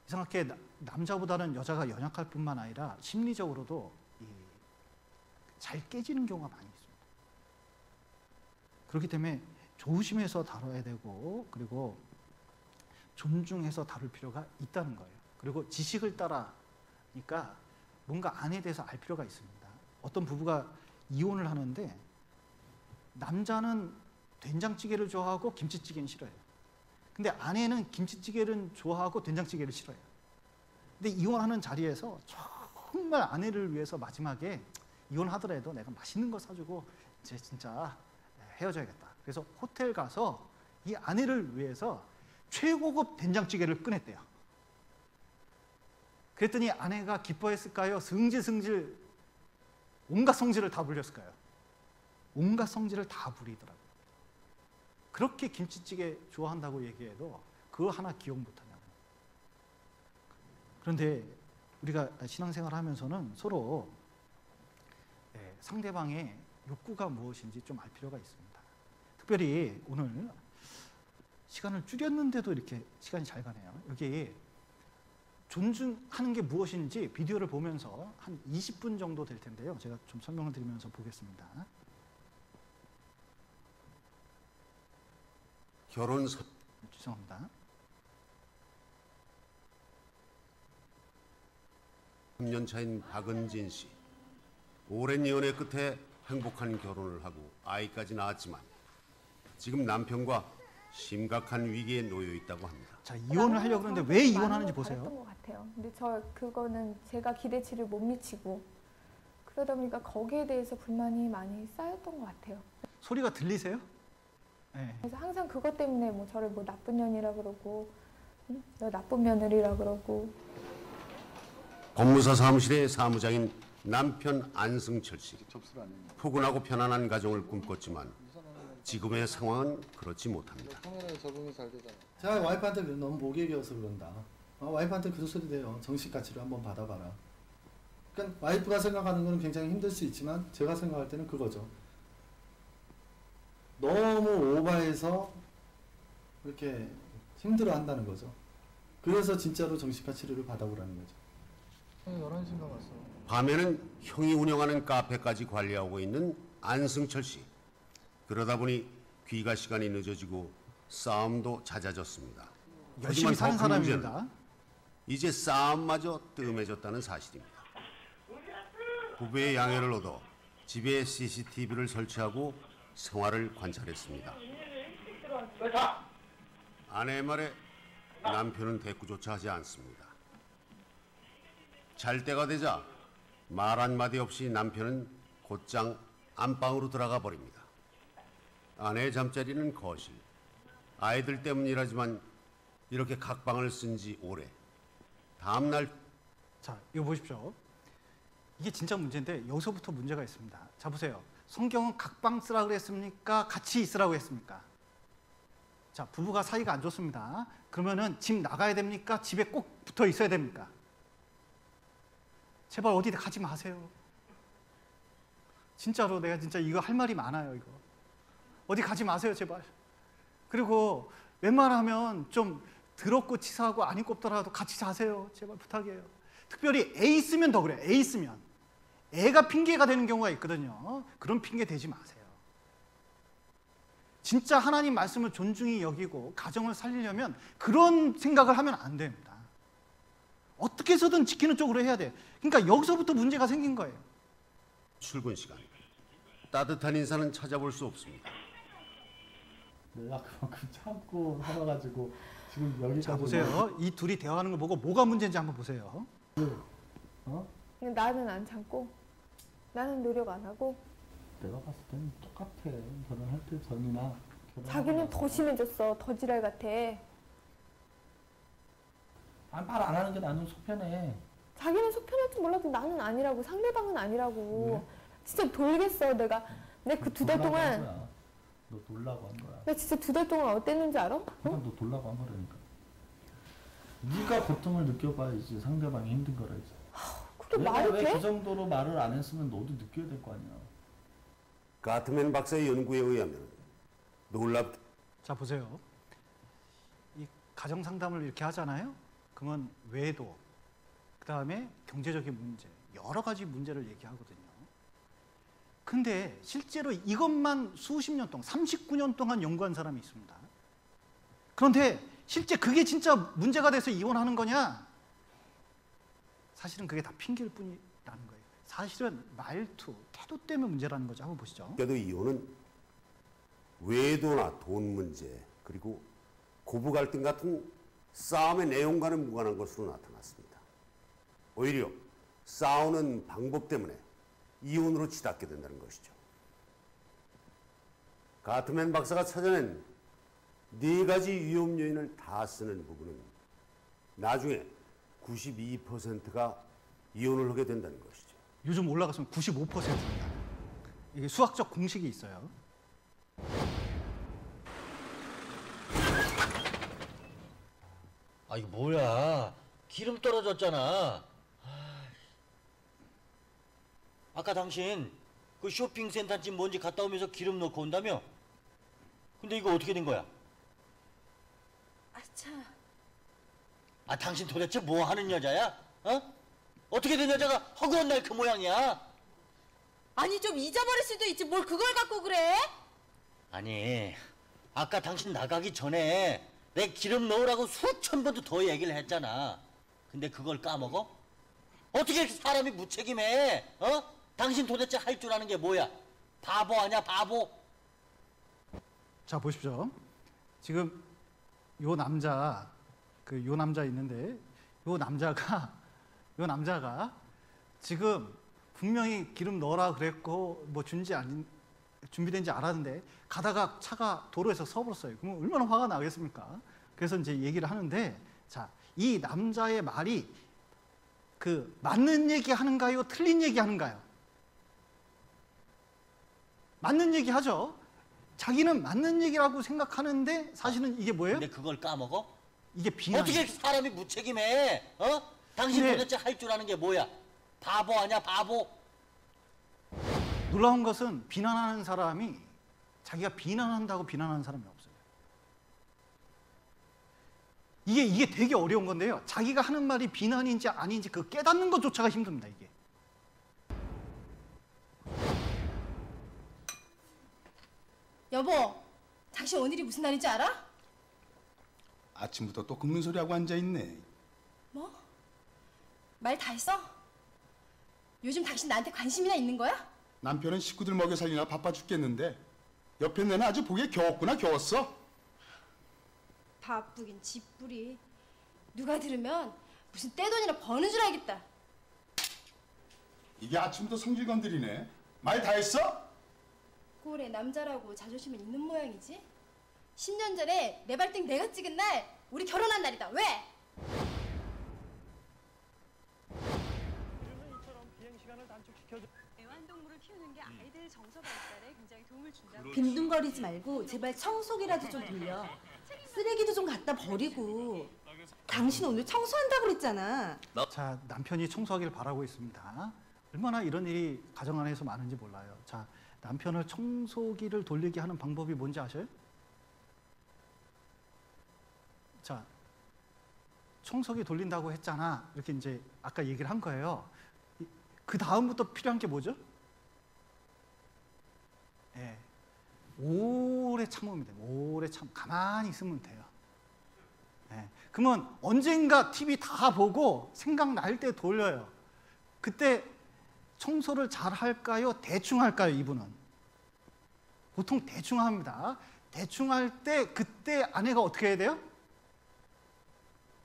이상하게 남자보다는 여자가 연약할 뿐만 아니라 심리적으로도 잘 깨지는 경우가 많이 있습니다. 그렇기 때문에 조심해서 다뤄야 되고 그리고 존중해서 다룰 필요가 있다는 거예요. 그리고 지식을 따라니까 뭔가 아내에 대해서 알 필요가 있습니다. 어떤 부부가 이혼을 하는데 남자는 된장찌개를 좋아하고 김치찌개는 싫어요. 근데 아내는 김치찌개를 좋아하고 된장찌개를 싫어요. 근데 이혼하는 자리에서 정말 아내를 위해서 마지막에 이혼하더라도 내가 맛있는 거 사주고 이제 진짜 헤어져야겠다. 그래서 호텔 가서 이 아내를 위해서 최고급 된장찌개를 꺼냈대요. 그랬더니 아내가 기뻐했을까요? 승질 온갖 성질을 다 부렸을까요? 온갖 성질을 다 부리더라고요. 그렇게 김치찌개 좋아한다고 얘기해도 그거 하나 기억 못하냐고. 그런데 우리가 신앙생활을 하면서는 서로 상대방의 욕구가 무엇인지 좀 알 필요가 있습니다. 특별히 오늘 시간을 줄였는데도 이렇게 시간이 잘 가네요. 여기 존중하는 게 무엇인지 비디오를 보면서 한 20분 정도 될 텐데요. 제가 좀 설명을 드리면서 보겠습니다. 죄송합니다. 3년 차인 박은진 씨. 오랜 연애 끝에 행복한 결혼을 하고 아이까지 낳았지만 지금 남편과 심각한 위기에 놓여 있다고 합니다. 자, 이혼을 하려고 그러는데 왜 이혼하는지 보세요. 것 같아요. 근데 그거는 제가 기대치를 못 미치고 그러다 보니까 거기에 대해서 불만이 많이 쌓였던 것 같아요. 소리가 들리세요? 네. 그래서 항상 그것 때문에 뭐 저를 뭐 나쁜 년이라 그러고 너 나쁜 며느리라 그러고. 법무사 사무실의 사무장인 남편 안승철 씨. 포근하고 편안한 가정을 꿈꿨지만 지금의 상황은 그렇지 못합니다. 카메라에 적응이 잘 되잖아. 제가 와이프한테 너무 목에 겨워서 그런다. 와이프한테 그런 소리 돼요. 정신가치를 한번 받아봐라. 그러니까 와이프가 생각하는 거는 굉장히 힘들 수 있지만 제가 생각할 때는 그거죠. 너무 오버해서 이렇게 힘들어한다는 거죠. 그래서 진짜로 정신과 치료를 받아보라는 거죠. 11시인가 왔어. 밤에는 형이 운영하는 카페까지 관리하고 있는 안승철 씨. 그러다 보니 귀가 시간이 늦어지고 싸움도 잦아졌습니다. 열심히 사는 더 큰 문제는 사람입니다. 이제 싸움마저 뜸해졌다는 사실입니다. 부부의 양해를 얻어 집에 CCTV를 설치하고 생활을 관찰했습니다. 아내의 말에 남편은 대꾸조차 하지 않습니다. 잘 때가 되자 말 한마디 없이 남편은 곧장 안방으로 들어가 버립니다. 아내의 잠자리는 거실. 아이들 때문이라지만 이렇게 각방을 쓴 지 오래. 다음 날 자, 이거 보십시오. 이게 진짜 문제인데 여기서부터 문제가 있습니다. 자, 보세요. 성경은 각방 쓰라고 그랬습니까? 같이 있으라고 했습니까? 자, 부부가 사이가 안 좋습니다. 그러면은 집 나가야 됩니까? 집에 꼭 붙어 있어야 됩니까? 제발 어디 가지 마세요. 진짜로 내가 진짜 이거 할 말이 많아요, 이거. 어디 가지 마세요, 제발. 그리고 웬만하면 좀 더럽고 치사하고 안 입고 없더라도 같이 자세요. 제발 부탁이에요. 특별히 애 있으면 더 그래요. 애 있으면. 애가 핑계가 되는 경우가 있거든요. 그런 핑계 대지 마세요. 진짜 하나님 말씀을 존중히 여기고 가정을 살리려면 그런 생각을 하면 안 됩니다. 어떻게 해서든 지키는 쪽으로 해야 돼요. 그러니까 여기서부터 문제가 생긴 거예요. 출근 시간. 따뜻한 인사는 찾아볼 수 없습니다. 내가 그만큼 참고 살아가지고 지금 여기까지. 자, 보세요. 이 둘이 대화하는 걸 보고 뭐가 문제인지 한번 보세요. 어? 근데 나는 안 참고 나는 노력 안 하고 내가 봤을 때는 똑같아. 결혼할 때 전이나 자기는 더 심해졌어. 더 지랄 같아. 말 안 하는 게 나는 속편해. 자기는 속편할지 몰라도 나는 아니라고. 상대방은 아니라고. 진짜 돌겠어. 내가 그 두 달 동안 너 놀라고 한 거야. 나 진짜 두 달 동안 어땠는지 알아? 그러니까 너 놀라고 한 거라니까. 네가 고통을 느껴봐야지 상대방이 힘든 거라지. 그게 말이 왜 돼? 그 정도로 말을 안 했으면 너도 느껴야 될 거 아니야. 가트맨 박사의 연구에 의하면 놀랍 자, 보세요. 이 가정 상담을 이렇게 하잖아요. 그러면 외도, 그다음에 경제적인 문제, 여러 가지 문제를 얘기하거든요. 근데 실제로 이것만 수십 년 동안, 39년 동안 연구한 사람이 있습니다. 그런데 실제 그게 진짜 문제가 돼서 이혼하는 거냐? 사실은 그게 다 핑계일 뿐이라는 거예요. 사실은 말투, 태도 때문에 문제라는 거죠. 한번 보시죠. 그래도 이혼은 외도나 돈 문제 그리고 고부 갈등 같은 싸움의 내용과는 무관한 것으로 나타났습니다. 오히려 싸우는 방법 때문에 이혼으로 치닫게 된다는 것이죠. 가트맨 박사가 찾아낸 4가지 위험 요인을 다 쓰는 부분은 나중에 92%가 이혼을 하게 된다는 것이죠. 요즘 올라갔으면 95%입니다. 이게 수학적 공식이 있어요. 아, 이거 뭐야? 기름 떨어졌잖아. 아까 당신 그 쇼핑센터집 뭔지 갔다 오면서 기름 넣고 온다며? 근데 이거 어떻게 된 거야? 아차. 아, 당신 도대체 뭐 하는 여자야? 어? 어떻게 된 여자가 허구한 날 그 모양이야? 아니 좀 잊어버릴 수도 있지 뭘 그걸 갖고 그래? 아니, 아까 당신 나가기 전에 내 기름 넣으라고 수천 번도 더 얘기를 했잖아. 근데 그걸 까먹어? 어떻게 이렇게 사람이 무책임해? 어? 당신 도대체 할 줄 아는 게 뭐야? 바보 아니야, 바보? 자, 보십시오. 지금 요 남자 있는데 요 남자가 지금 분명히 기름 넣어라 그랬고 뭐 준비된지 알았는데 가다가 차가 도로에서 서버렸어요. 그러면 얼마나 화가 나겠습니까? 그래서 이제 얘기를 하는데, 자, 이 남자의 말이 그 맞는 얘기 하는가요? 틀린 얘기 하는가요? 맞는 얘기 하죠. 자기는 맞는 얘기라고 생각하는데 사실은 이게 뭐예요? 근데 그걸 까먹어? 이게 비난. 어떻게 이렇게 사람이 무책임해? 어? 당신 근데- 도대체 할 줄 아는 게 뭐야? 바보 아니야, 바보? 놀라운 것은 비난하는 사람이 자기가 비난한다고 비난하는 사람이 없어요. 이게 되게 어려운 건데요. 자기가 하는 말이 비난인지 아닌지 그 깨닫는 것조차가 힘듭니다, 이게. 여보, 당신 오늘이 무슨 날인지 알아? 아침부터 또 긁는 소리하고 앉아있네. 뭐? 말 다 했어? 요즘 당신 나한테 관심이나 있는 거야? 남편은 식구들 먹여 살리나 바빠 죽겠는데 옆에 내는 아주 보기에 겨웠구나 겨웠어. 바쁘긴 집부리. 누가 들으면 무슨 떼돈이나 버는 줄 알겠다. 이게 아침부터 성질 건드리네. 말 다 했어? 꼴에 남자라고 자존심은 있는 모양이지? 10년 전에 내 발등 내가 찍은 날 우리 결혼한 날이다. 왜? 애완동물을 키우는 게 아이들 정서 발달에 굉장히 도움을 준다고. 빈둥거리지 말고 제발 청소기라도 좀 돌려. 쓰레기도 좀 갖다 버리고. 당신 오늘 청소한다고 그랬잖아. 자, 남편이 청소하길 바라고 있습니다. 얼마나 이런 일이 가정 안에서 많은지 몰라요. 자, 남편을 청소기를 돌리게 하는 방법이 뭔지 아셔요? 자, 청소기 돌린다고 했잖아. 이렇게 이제 아까 얘기를 한 거예요. 그 다음부터 필요한 게 뭐죠? 예, 오래 참으면 돼요. 오래 가만히 있으면 돼요. 예, 그러면 언젠가 TV 다 보고 생각날 때 돌려요. 그때 청소를 잘 할까요? 대충 할까요? 이분은 보통 대충 합니다. 대충 할 때 그때 아내가 어떻게 해야 돼요?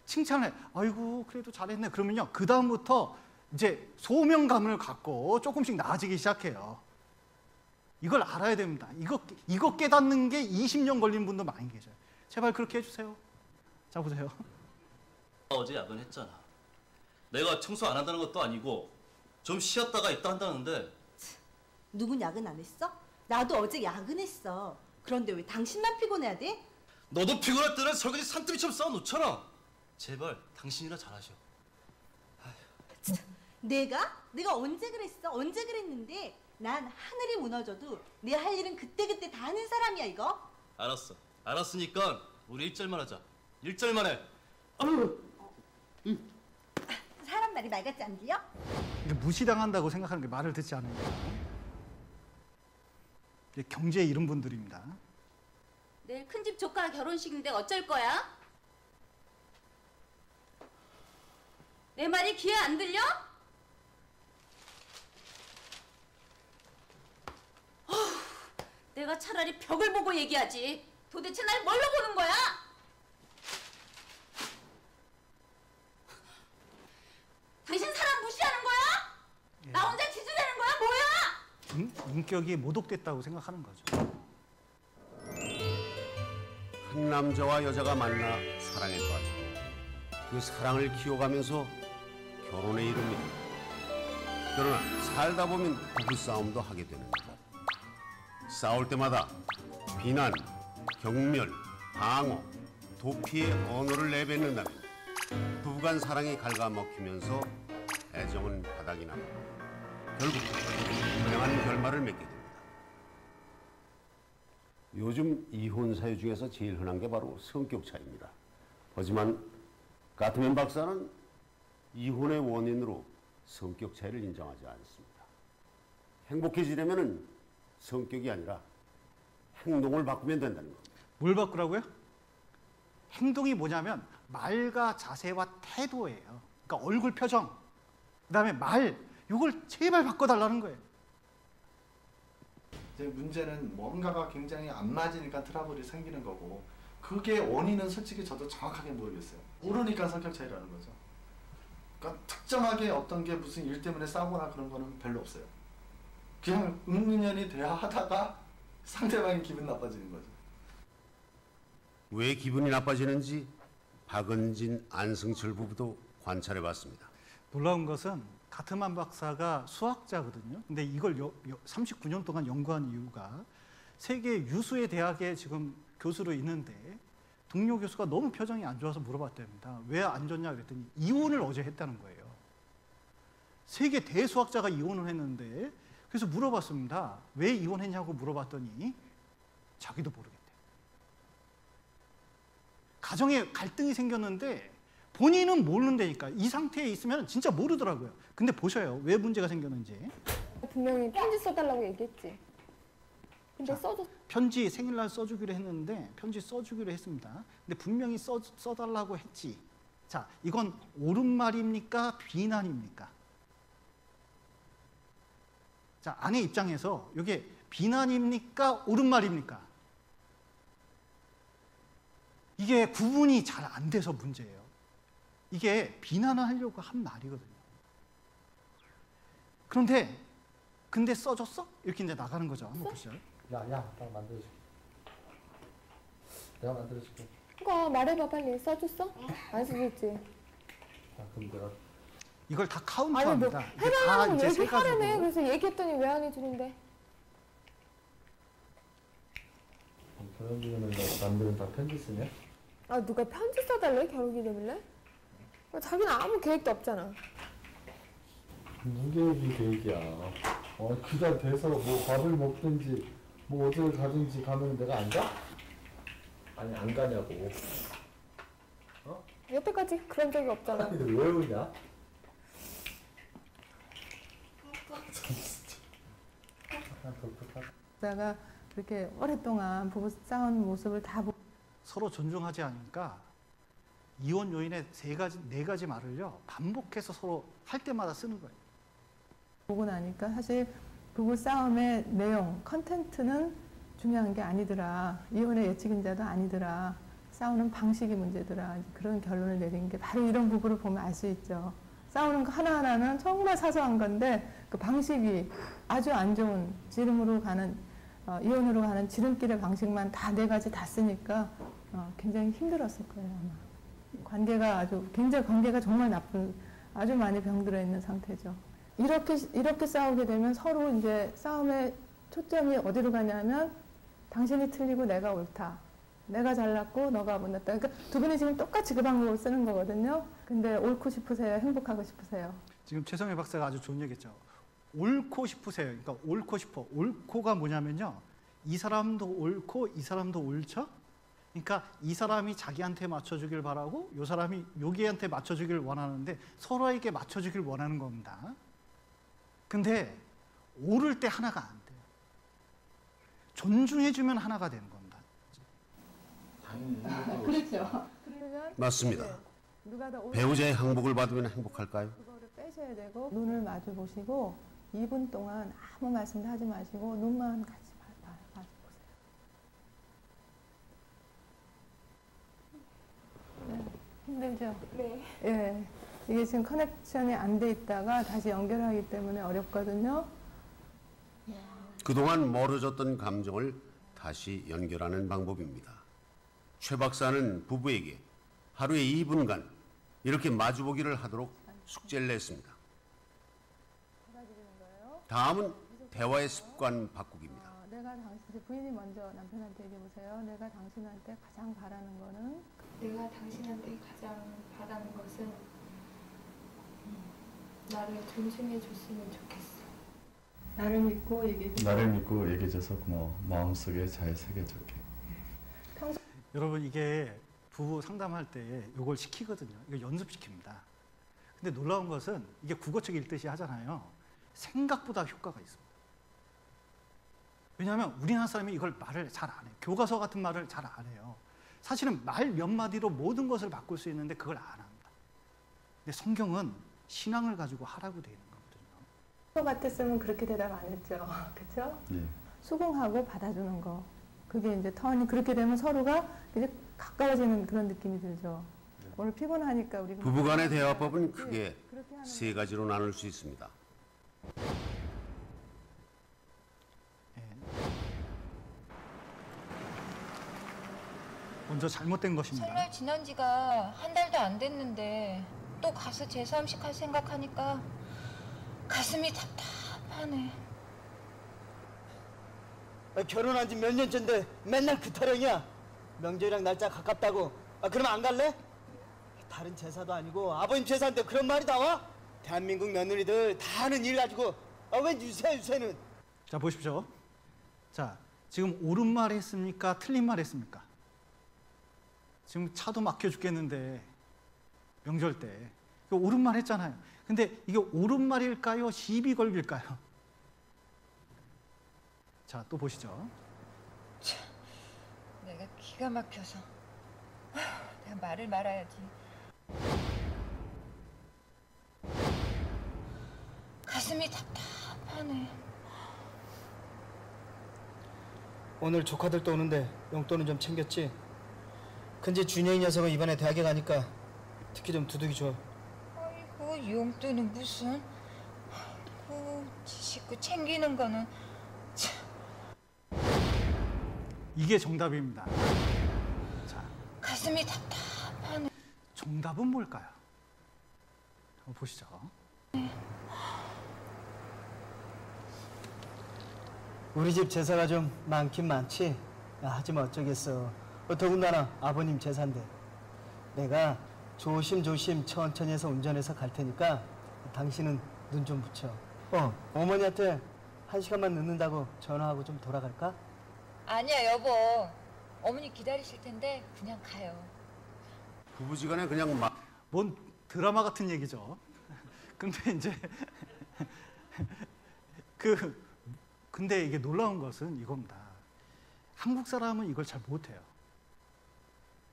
칭찬해. 아이고 그래도 잘했네. 그러면요 그 다음부터 이제 소명감을 갖고 조금씩 나아지기 시작해요. 이걸 알아야 됩니다. 이거 깨닫는 게 20년 걸린 분도 많이 계셔요. 제발 그렇게 해주세요. 자 보세요. 어제 야근했잖아. 내가 청소 안 한다는 것도 아니고 좀 쉬었다가 있다 한다는데. 누군 야근 안 했어? 나도 어제 야근했어. 그런데 왜 당신만 피곤해야 돼? 너도 피곤할 때는 설거지 산더미처럼 쌓아놓잖아. 제발 당신이나 잘하셔. 내가 언제 그랬어? 언제 그랬는데? 난 하늘이 무너져도 내 할 일은 그때그때 다 하는 사람이야 이거. 알았어. 알았으니까 우리 1절만 하자. 1절만 해. 사람 말이 말 같지 안 들려? 이게 무시당한다고 생각하는 게 말을 듣지 않으니까. 이게 경제에 이른 분들입니다. 내일 큰집 조카 결혼식인데 어쩔 거야? 내 말이 귀에 안 들려? 내가 차라리 벽을 보고 얘기하지. 도대체 날 뭘로 보는 거야? 당신 사람 무시하는 거야? 나 혼자 지주되는 거야? 뭐야? 인격이 모독됐다고 생각하는 거죠. 한 남자와 여자가 만나 사랑에 빠지고 그 사랑을 키워가면서 결혼에 이릅니다. 그러나 살다 보면 부부싸움도 하게 됩니다. 싸울 때마다 비난, 경멸, 방어, 도피의 언어를 내뱉는다면 부부간 사랑이 갉아먹히면서 애정은 바닥이 나고 결국 불행한 결말을 맺게 됩니다. 요즘 이혼 사유 중에서 제일 흔한 게 바로 성격 차이입니다. 하지만 가트맨 박사는 이혼의 원인으로 성격 차이를 인정하지 않습니다. 행복해지려면 성격이 아니라 행동을 바꾸면 된다는 겁니다. 뭘 바꾸라고요? 행동이 뭐냐면 말과 자세와 태도예요. 그러니까 얼굴 표정, 그다음에 말, 이걸 제발 바꿔달라는 거예요. 이제 문제는 뭔가가 굉장히 안 맞으니까 트러블이 생기는 거고 그게 원인은 솔직히 저도 정확하게 모르겠어요. 모르니까 성격 차이라는 거죠. 그러니까 특정하게 어떤 게 무슨 일 때문에 싸우거나 그런 거는 별로 없어요. 그냥 은근히 대화하다가 상대방이 기분 나빠지는 거죠. 왜 기분이 나빠지는지 박은진, 안승철 부부도 관찰해봤습니다. 놀라운 것은 가트만 박사가 수학자거든요. 근데 이걸 39년 동안 연구한 이유가 세계 유수의 대학에 지금 교수로 있는데 동료 교수가 너무 표정이 안 좋아서 물어봤답니다. 왜 안 좋냐 그랬더니 이혼을 어제 했다는 거예요. 세계 대수학자가 이혼을 했는데 그래서 물어봤습니다. 왜 이혼했냐고 물어봤더니 자기도 모르겠대. 가정에 갈등이 생겼는데 본인은 모르는다니까. 이 상태에 있으면 진짜 모르더라고요. 근데 보셔요. 왜 문제가 생겼는지. 분명히 편지 써달라고 얘기했지. 근데 써줬. 편지 생일날 써주기로 했는데 편지 써주기로 했습니다. 근데 분명히 써달라고 했지. 자, 이건 옳은 말입니까? 비난입니까? 자, 아내 입장에서 이게 비난입니까? 옳은 말입니까? 이게 구분이 잘 안 돼서 문제예요. 이게 비난을 하려고 한 말이거든요. 근데 써줬어? 이렇게 이제 나가는 거죠. 한번 보시죠. 야, 나 만들어줄게. 내가 만들어줄게. 그거 말해봐 빨리. 써줬어? 안 써줬지? 그럼 내가 이걸 다 아니 뭐 카운트합니다. 해달라고 얘기하라며. 그래서 얘기했더니 왜 안 해주는데? 결혼기념일 남들은 다 편지 쓰냐? 아 누가 편지 써달래? 결혼기념일에? 자기는 아무 계획도 없잖아. 무슨 계획이야. 그날 돼서 뭐 밥을 먹든지 뭐 어딜 가든지 가면 내가 안 가? 아니 안 가냐고. 여태까지 그런 적이 없잖아. 아니 왜 우냐? 자가 그렇게 오랫동안 부부 싸우는 모습을 다 보고 서로 존중하지 않으니까 이혼 요인의 네 가지 말을요 반복해서 서로 할 때마다 쓰는 거예요. 보고 나니까 사실 부부 싸움의 내용, 컨텐츠는 중요한 게 아니더라. 이혼의 예측인자도 아니더라. 싸우는 방식이 문제더라. 그런 결론을 내린 게 바로 이런 부부를 보면 알 수 있죠. 싸우는 거 하나하나는 정말 사소한 건데 그 방식이 아주 안 좋은 지름으로 가는 이혼으로 가는 지름길의 방식만 다 네 가지 다 쓰니까 굉장히 힘들었을 거예요 아마. 관계가 정말 나쁜 아주 많이 병들어 있는 상태죠. 이렇게 싸우게 되면 서로 이제 싸움의 초점이 어디로 가냐면 당신이 틀리고 내가 옳다. 내가 잘났고 너가 못났다. 그러니까 두 분이 지금 똑같이 그 방법을 쓰는 거거든요. 근데 옳고 싶으세요? 행복하고 싶으세요? 지금 최성애 박사가 아주 좋은 얘기했죠. 옳고 싶으세요. 그러니까 옳고 싶어. 옳고가 뭐냐면요. 이 사람도 옳고 이 사람도 옳죠? 그러니까 이 사람이 자기한테 맞춰주길 바라고 이 사람이 여기한테 맞춰주길 원하는데 서로에게 맞춰주길 원하는 겁니다. 근데 옳을 때 하나가 안 돼요. 존중해주면 하나가 되는 겁니다. 그렇죠. 맞습니다. 배우자의 항복을 받으면 행복할까요? 그거를 빼셔야 되고 눈을 마주 보시고 2분 동안 아무 말씀도 하지 마시고 눈만 같이 마주 보세요. 네, 힘들죠? 네. 예. 이게 지금 커넥션이 안 돼 있다가 다시 연결하기 때문에 어렵거든요. 그동안 멀어졌던 감정을 다시 연결하는 방법입니다. 최 박사는 부부에게 하루에 2분간 이렇게 마주보기를 하도록 숙제를 냈습니다. 다음은 대화의 습관 바꾸기입니다. 내가 부인이 먼저 남편한테 얘기해 보세요. 내가 당신한테 가장 바라는 거는? 내가 당신한테 가장 바라는 것은 나를 존중해 줬으면 좋겠어. 나를 믿고 얘기해줘서 고마워. 마음속에 잘 새겨줄게. 여러분 이게 부부 상담할 때 이걸 시키거든요. 이거 연습시킵니다. 근데 놀라운 것은 이게 국어책 읽듯이 하잖아요. 생각보다 효과가 있습니다. 왜냐하면 우리나라 사람이 이걸 말을 잘 안 해요. 교과서 같은 말을 잘 안 해요. 사실은 말 몇 마디로 모든 것을 바꿀 수 있는데 그걸 안 합니다. 근데 성경은 신앙을 가지고 하라고 되어 있는 거거든요. 저 같았으면 그렇게 대답 안 했죠. 그렇죠? 예. 수긍하고 받아주는 거. 그게 이제 턴이 그렇게 되면 서로가 이제 가까워지는 그런 느낌이 들죠. 오늘 피곤하니까 우리 부부간의 대화법은 크게 세 가지로 나눌 수 있습니다. 먼저 잘못된 것입니다. 설날 지난 지가 한 달도 안 됐는데 또 가서 제사음식 할 생각하니까 가슴이 답답하네. 결혼한 지 몇 년째인데 맨날 그 타령이야. 명절이랑 날짜 가깝다고. 그러면 안 갈래? 다른 제사도 아니고 아버님 제사인데 그런 말이 나와? 대한민국 며느리들 다 하는 일 가지고 웬 유세는. 자 보십시오. 자 지금 옳은 말 했습니까? 틀린 말 했습니까? 지금 차도 막혀 죽겠는데 명절 때 옳은 말 했잖아요. 근데 이게 옳은 말일까요? 시비 걸릴까요? 자, 또 보시죠. 내가 기가 막혀서 내가 말을 말아야지. 가슴이 답답하네. 오늘 조카들도 오는데 용돈은 좀 챙겼지? 근데 준영이 녀석은 이번에 대학에 가니까 특히 좀 두둑이 줘. 아이고 용돈은 무슨. 아이고 지 식구 챙기는 거는 참. 이게 정답입니다. 자, 가슴이 답답하네. 정답은 뭘까요? 한번 보시죠. 우리 집 제사가 좀 많긴 많지. 하지만 어쩌겠어. 더군다나 아버님 제사인데. 내가 조심조심 천천히 해서 운전해서 갈 테니까 당신은 눈 좀 붙여. 어머니한테 1시간만 늦는다고 전화하고 좀 돌아갈까? 아니야 여보. 어머니 기다리실 텐데 그냥 가요. 부부지간에 그냥 막 뭔 드라마 같은 얘기죠. 근데 이제 근데 이게 놀라운 것은 이겁니다. 한국 사람은 이걸 잘 못해요.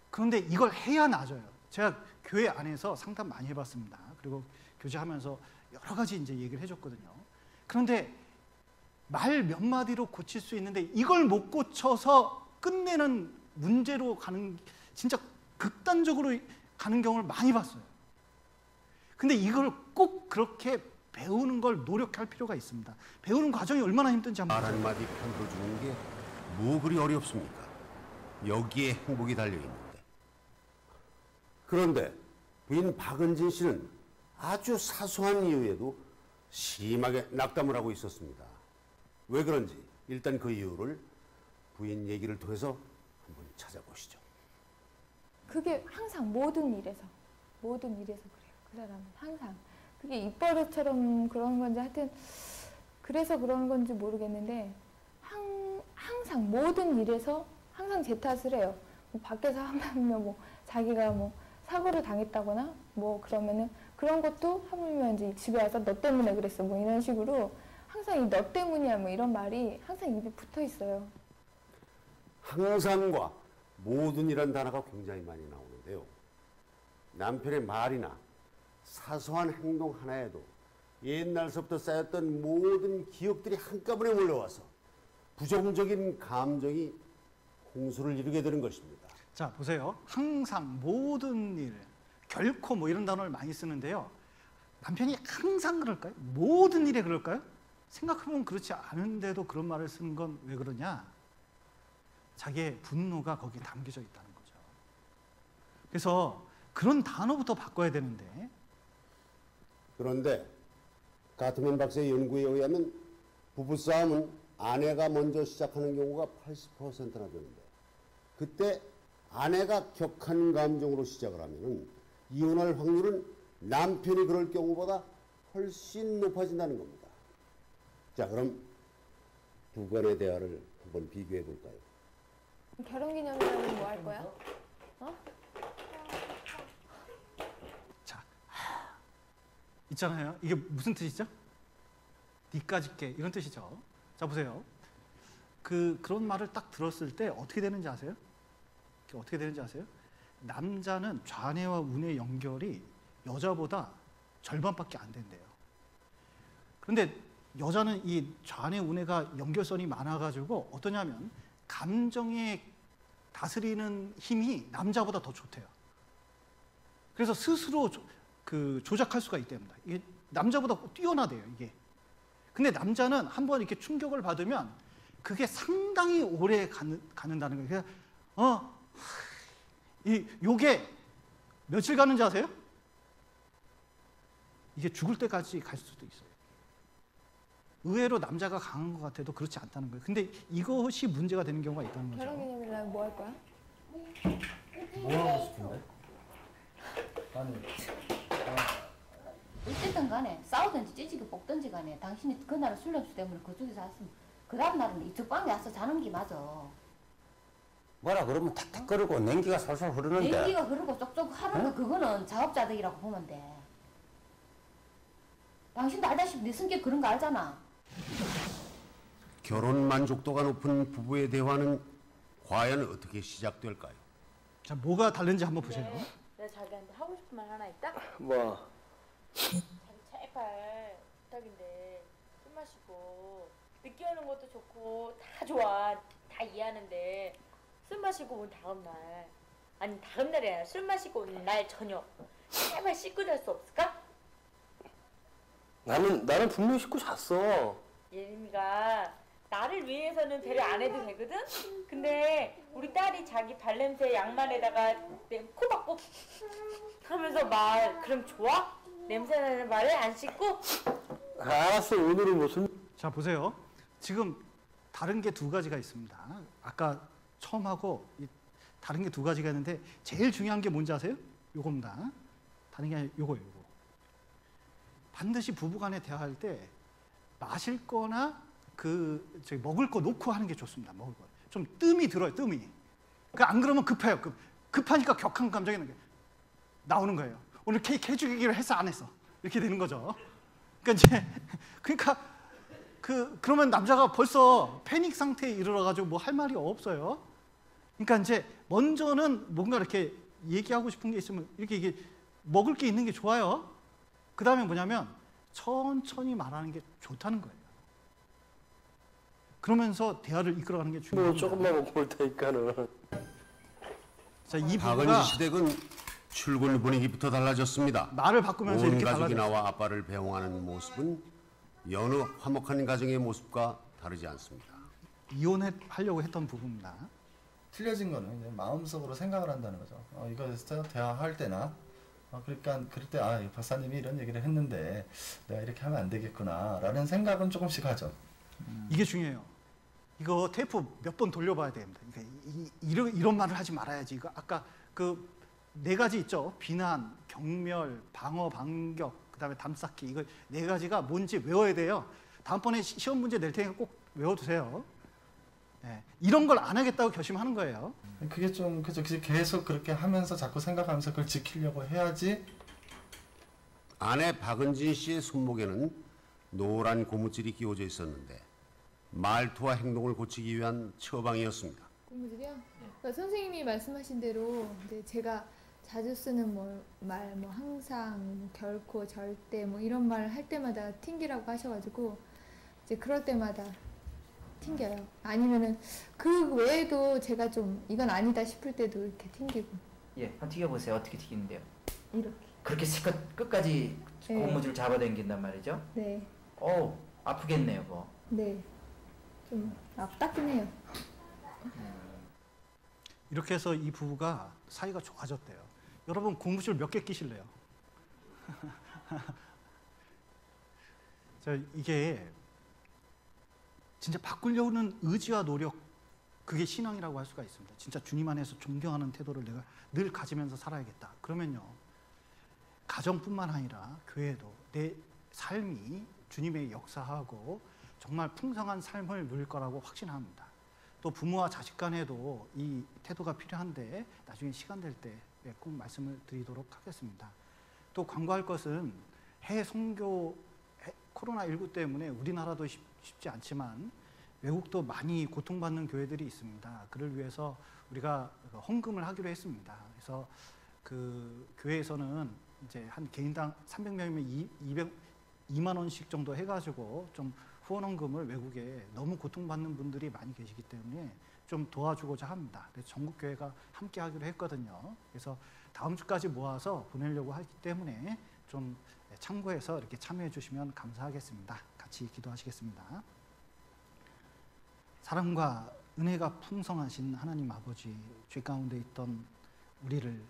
그런데 이걸 해야 나아져요. 제가 교회 안에서 상담 많이 해봤습니다. 그리고 교제하면서 여러 가지 이제 얘기를 해줬거든요. 그런데 말 몇 마디로 고칠 수 있는데 이걸 못 고쳐서 끝내는 문제로 가는, 진짜 극단적으로 가는 경우를 많이 봤어요. 근데 이걸 꼭 그렇게 배우는 걸 노력할 필요가 있습니다. 배우는 과정이 얼마나 힘든지 한번 말 한마디 편들어주는 게 뭐 그리 어렵습니까? 여기에 행복이 달려있는데. 그런데 부인 박은진 씨는 아주 사소한 이유에도 심하게 낙담을 하고 있었습니다. 왜 그런지 일단 그 이유를 부인 얘기를 통해서 한번 찾아보시죠. 그게 항상 모든 일에서 그래요. 그 사람은 항상. 그게 입버릇처럼 그런 건지 하여튼 그래서 그런 건지 모르겠는데 항상 모든 일에서 항상 제 탓을 해요. 뭐 밖에서 하면 뭐 자기가 뭐 사고를 당했다거나 뭐 그러면은 그런 것도 하물며 이제 집에 와서 너 때문에 그랬어 뭐 이런 식으로 항상 이 너 때문이야 뭐 이런 말이 항상 입에 붙어 있어요. 항상과 모든이란 단어가 굉장히 많이 나오는데요. 남편의 말이나 사소한 행동 하나에도 옛날서부터 쌓였던 모든 기억들이 한꺼번에 몰려와서 부정적인 감정이 홍수를 이루게 되는 것입니다. 자, 보세요. 항상, 모든 일, 결코 뭐 이런 단어를 많이 쓰는데요. 남편이 항상 그럴까요? 모든 일에 그럴까요? 생각해보면 그렇지 않은데도 그런 말을 쓰는 건 왜 그러냐? 자기의 분노가 거기에 담겨져 있다는 거죠. 그래서 그런 단어부터 바꿔야 되는데. 그런데 가트맨 박사의 연구에 의하면 부부싸움은 아내가 먼저 시작하는 경우가 80%나 되는데, 그때 아내가 격한 감정으로 시작을 하면은 이혼할 확률은 남편이 그럴 경우보다 훨씬 높아진다는 겁니다. 자, 그럼 두 간의 대화를 한번 비교해 볼까요? 결혼기념일에는 뭐 할 거야? 자, 있잖아요. 이게 무슨 뜻이죠? 니까짓 게 이런 뜻이죠. 자, 보세요. 그런 말을 딱 들었을 때 어떻게 되는지 아세요? 어떻게 되는지 아세요? 남자는 좌뇌와 우뇌 연결이 여자보다 절반밖에 안 된대요. 그런데 여자는 이 좌뇌 우뇌가 연결선이 많아가지고 어떠냐면 감정에 다스리는 힘이 남자보다 더 좋대요. 그래서 스스로 조작할 수가 있답니다. 이게 남자보다 뛰어나대요, 이게. 근데 남자는 한번 이렇게 충격을 받으면 그게 상당히 오래 가는다는 거예요. 요게 며칠 가는지 아세요? 이게 죽을 때까지 갈 수도 있어요. 의외로 남자가 강한 것 같아도 그렇지 않다는 거예요. 근데 이것이 문제가 되는 경우가 있다는 거죠. 결혼기념일날 뭐 할 거야? 뭐 하고 싶은데? 아니, 어쨌든 간에 싸우든지 찌찌개 볶든지 간에 당신이 그날 술 냄새 때문에 그쪽에서 왔으면 그 다음 날은 이쪽 방에 와서 자는 게 맞아. 뭐라 그러면 탁탁 거리고 냉기가 솔솔 흐르는데. 냉기가 흐르고 쪽쪽 하는 거 그거는 작업자득이라고 보면 돼. 당신도 알다시피 내 성격 그런 거 알잖아. 결혼 만족도가 높은 부부의 대화는 과연 어떻게 시작될까요? 자, 뭐가 다른지 한번 보세요. 내가 자기한테 하고 싶은 말 하나 있다? 뭐? 자기 제발 부탁인데 술 마시고 늦게 오는 것도 좋고 다 좋아. 다 다 이해하는데 술 마시고 온 다음 날, 아니 다음 날이 아니라 술 마시고 온 날 저녁 제발 씻고 잘 수 없을까? 나는 분명히 씻고 잤어. 예림이가 나를 위해서는 배려 안 해도 되거든? 근데 우리 딸이 자기 발냄새 양말에다가 내 코 박고 하면서 말 그럼 좋아? 냄새 나는 말을 안 씻고? 알았어. 오늘은 무슨... 자 보세요. 지금 다른 게 두 가지가 있습니다. 아까 처음하고 다른 게 두 가지가 있는데 제일 중요한 게 뭔지 아세요? 요겁니다. 다른 게 아니라 요거예요. 요거. 반드시 부부간에 대화할 때 마실 거나 먹을 거 놓고 하는 게 좋습니다. 먹을 거. 좀 뜸이 들어요. 뜸이. 안 그러면 급해요. 급하니까 격한 감정이 나오는 거예요. 오늘 케이크 해주기로 했어 안 했어? 이렇게 되는 거죠. 그러니까 그러면 남자가 벌써 패닉 상태에 이르러가지고 뭐 할 말이 없어요. 그러니까 이제 먼저는 뭔가 이렇게 얘기하고 싶은 게 있으면 이게 먹을 게 있는 게 좋아요. 그 다음에 뭐냐면 천천히 말하는 게 좋다는 거예요. 그러면서 대화를 이끌어가는 게 중요합니다. 조금만 먹고 올 테니까는. 자, 이 박은지 시댁은 출근 분위기부터 달라졌습니다. 말을 바꾸면서 온 이렇게 가족이 달라졌어요. 나와 아빠를 배웅하는 모습은 여느 화목한 가정의 모습과 다르지 않습니다. 이혼하려고 했던 부부입니다. 틀려진 거는 이제 마음속으로 생각을 한다는 거죠. 이거에서 대화할 때나 그러니까 그럴 때 박사님이 이런 얘기를 했는데 내가 이렇게 하면 안 되겠구나라는 생각은 조금씩 하죠. 이게 중요해요. 이거 테이프 몇 번 돌려봐야 됩니다. 그러니까 이런 말을 하지 말아야지. 이거 아까 그 네 가지 있죠. 비난, 경멸, 방어, 반격, 그다음에 담쌓기. 이거 네 가지가 뭔지 외워야 돼요. 다음번에 시험 문제 낼 테니까 꼭 외워두세요. 네. 이런 걸 안 하겠다고 결심하는 거예요. 그게 좀 그죠. 계속 그렇게 하면서 자꾸 생각하면서 그걸 지키려고 해야지. 아내 박은진 씨의 손목에는 노란 고무줄이 끼워져 있었는데 말투와 행동을 고치기 위한 처방이었습니다. 고무줄이요? 그러니까 선생님이 말씀하신 대로 이제 제가 자주 쓰는 말 항상, 결코, 절대 이런 말을 할 때마다 튕기라고 하셔가지고 이제 그럴 때마다 튕겨요. 아니면은 그 외에도 제가 좀 이건 아니다 싶을 때도 이렇게 튕기고. 예, 한번 튀겨보세요. 어떻게 튀기는데요? 이렇게. 그렇게 실컷 끝까지 네. 고무줄 잡아당긴단 말이죠? 네. 아프겠네요, 그거. 네. 좀 따끔해요. 해요. 이렇게 해서 이 부부가 사이가 좋아졌대요. 여러분 고무줄 몇 개 끼실래요? 자, 이게 진짜 바꾸려는 의지와 노력, 그게 신앙이라고 할 수가 있습니다. 진짜 주님 안에서 존경하는 태도를 내가 늘 가지면서 살아야겠다. 그러면요, 가정뿐만 아니라 교회도 내 삶이 주님의 역사하고 정말 풍성한 삶을 누릴 거라고 확신합니다. 또 부모와 자식 간에도 이 태도가 필요한데 나중에 시간 될 때 꼭 말씀을 드리도록 하겠습니다. 또 광고할 것은 해외 선교, 코로나19 때문에 우리나라도 쉽지 않지만 외국도 많이 고통받는 교회들이 있습니다. 그를 위해서 우리가 헌금을 하기로 했습니다. 그래서 그 교회에서는 이제 한 개인당 300명이면 2만 원씩 정도 해가지고 좀 후원 헌금을 외국에 너무 고통받는 분들이 많이 계시기 때문에 좀 도와주고자 합니다. 그래서 전국 교회가 함께 하기로 했거든요. 그래서 다음 주까지 모아서 보내려고 하기 때문에 좀 참고해서 이렇게 참여해 주시면 감사하겠습니다. 같이 기도하시겠습니다. 사랑과 은혜가 풍성하신 하나님 아버지, 죄 가운데 있던 우리를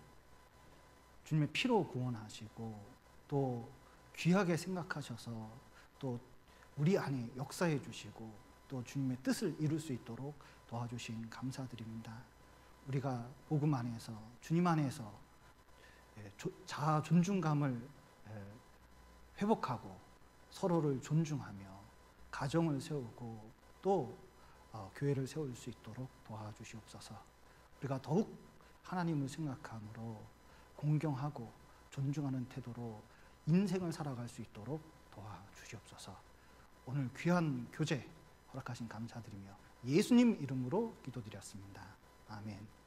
주님의 피로 구원하시고 또 귀하게 생각하셔서 또 우리 안에 역사해 주시고 또 주님의 뜻을 이룰 수 있도록 도와주신 감사드립니다. 우리가 복음 안에서 주님 안에서 자아 존중감을 회복하고 서로를 존중하며 가정을 세우고 또 교회를 세울 수 있도록 도와주시옵소서. 우리가 더욱 하나님을 생각함으로 공경하고 존중하는 태도로 인생을 살아갈 수 있도록 도와주시옵소서. 오늘 귀한 교제 허락하신 감사드리며 예수님 이름으로 기도드렸습니다. 아멘.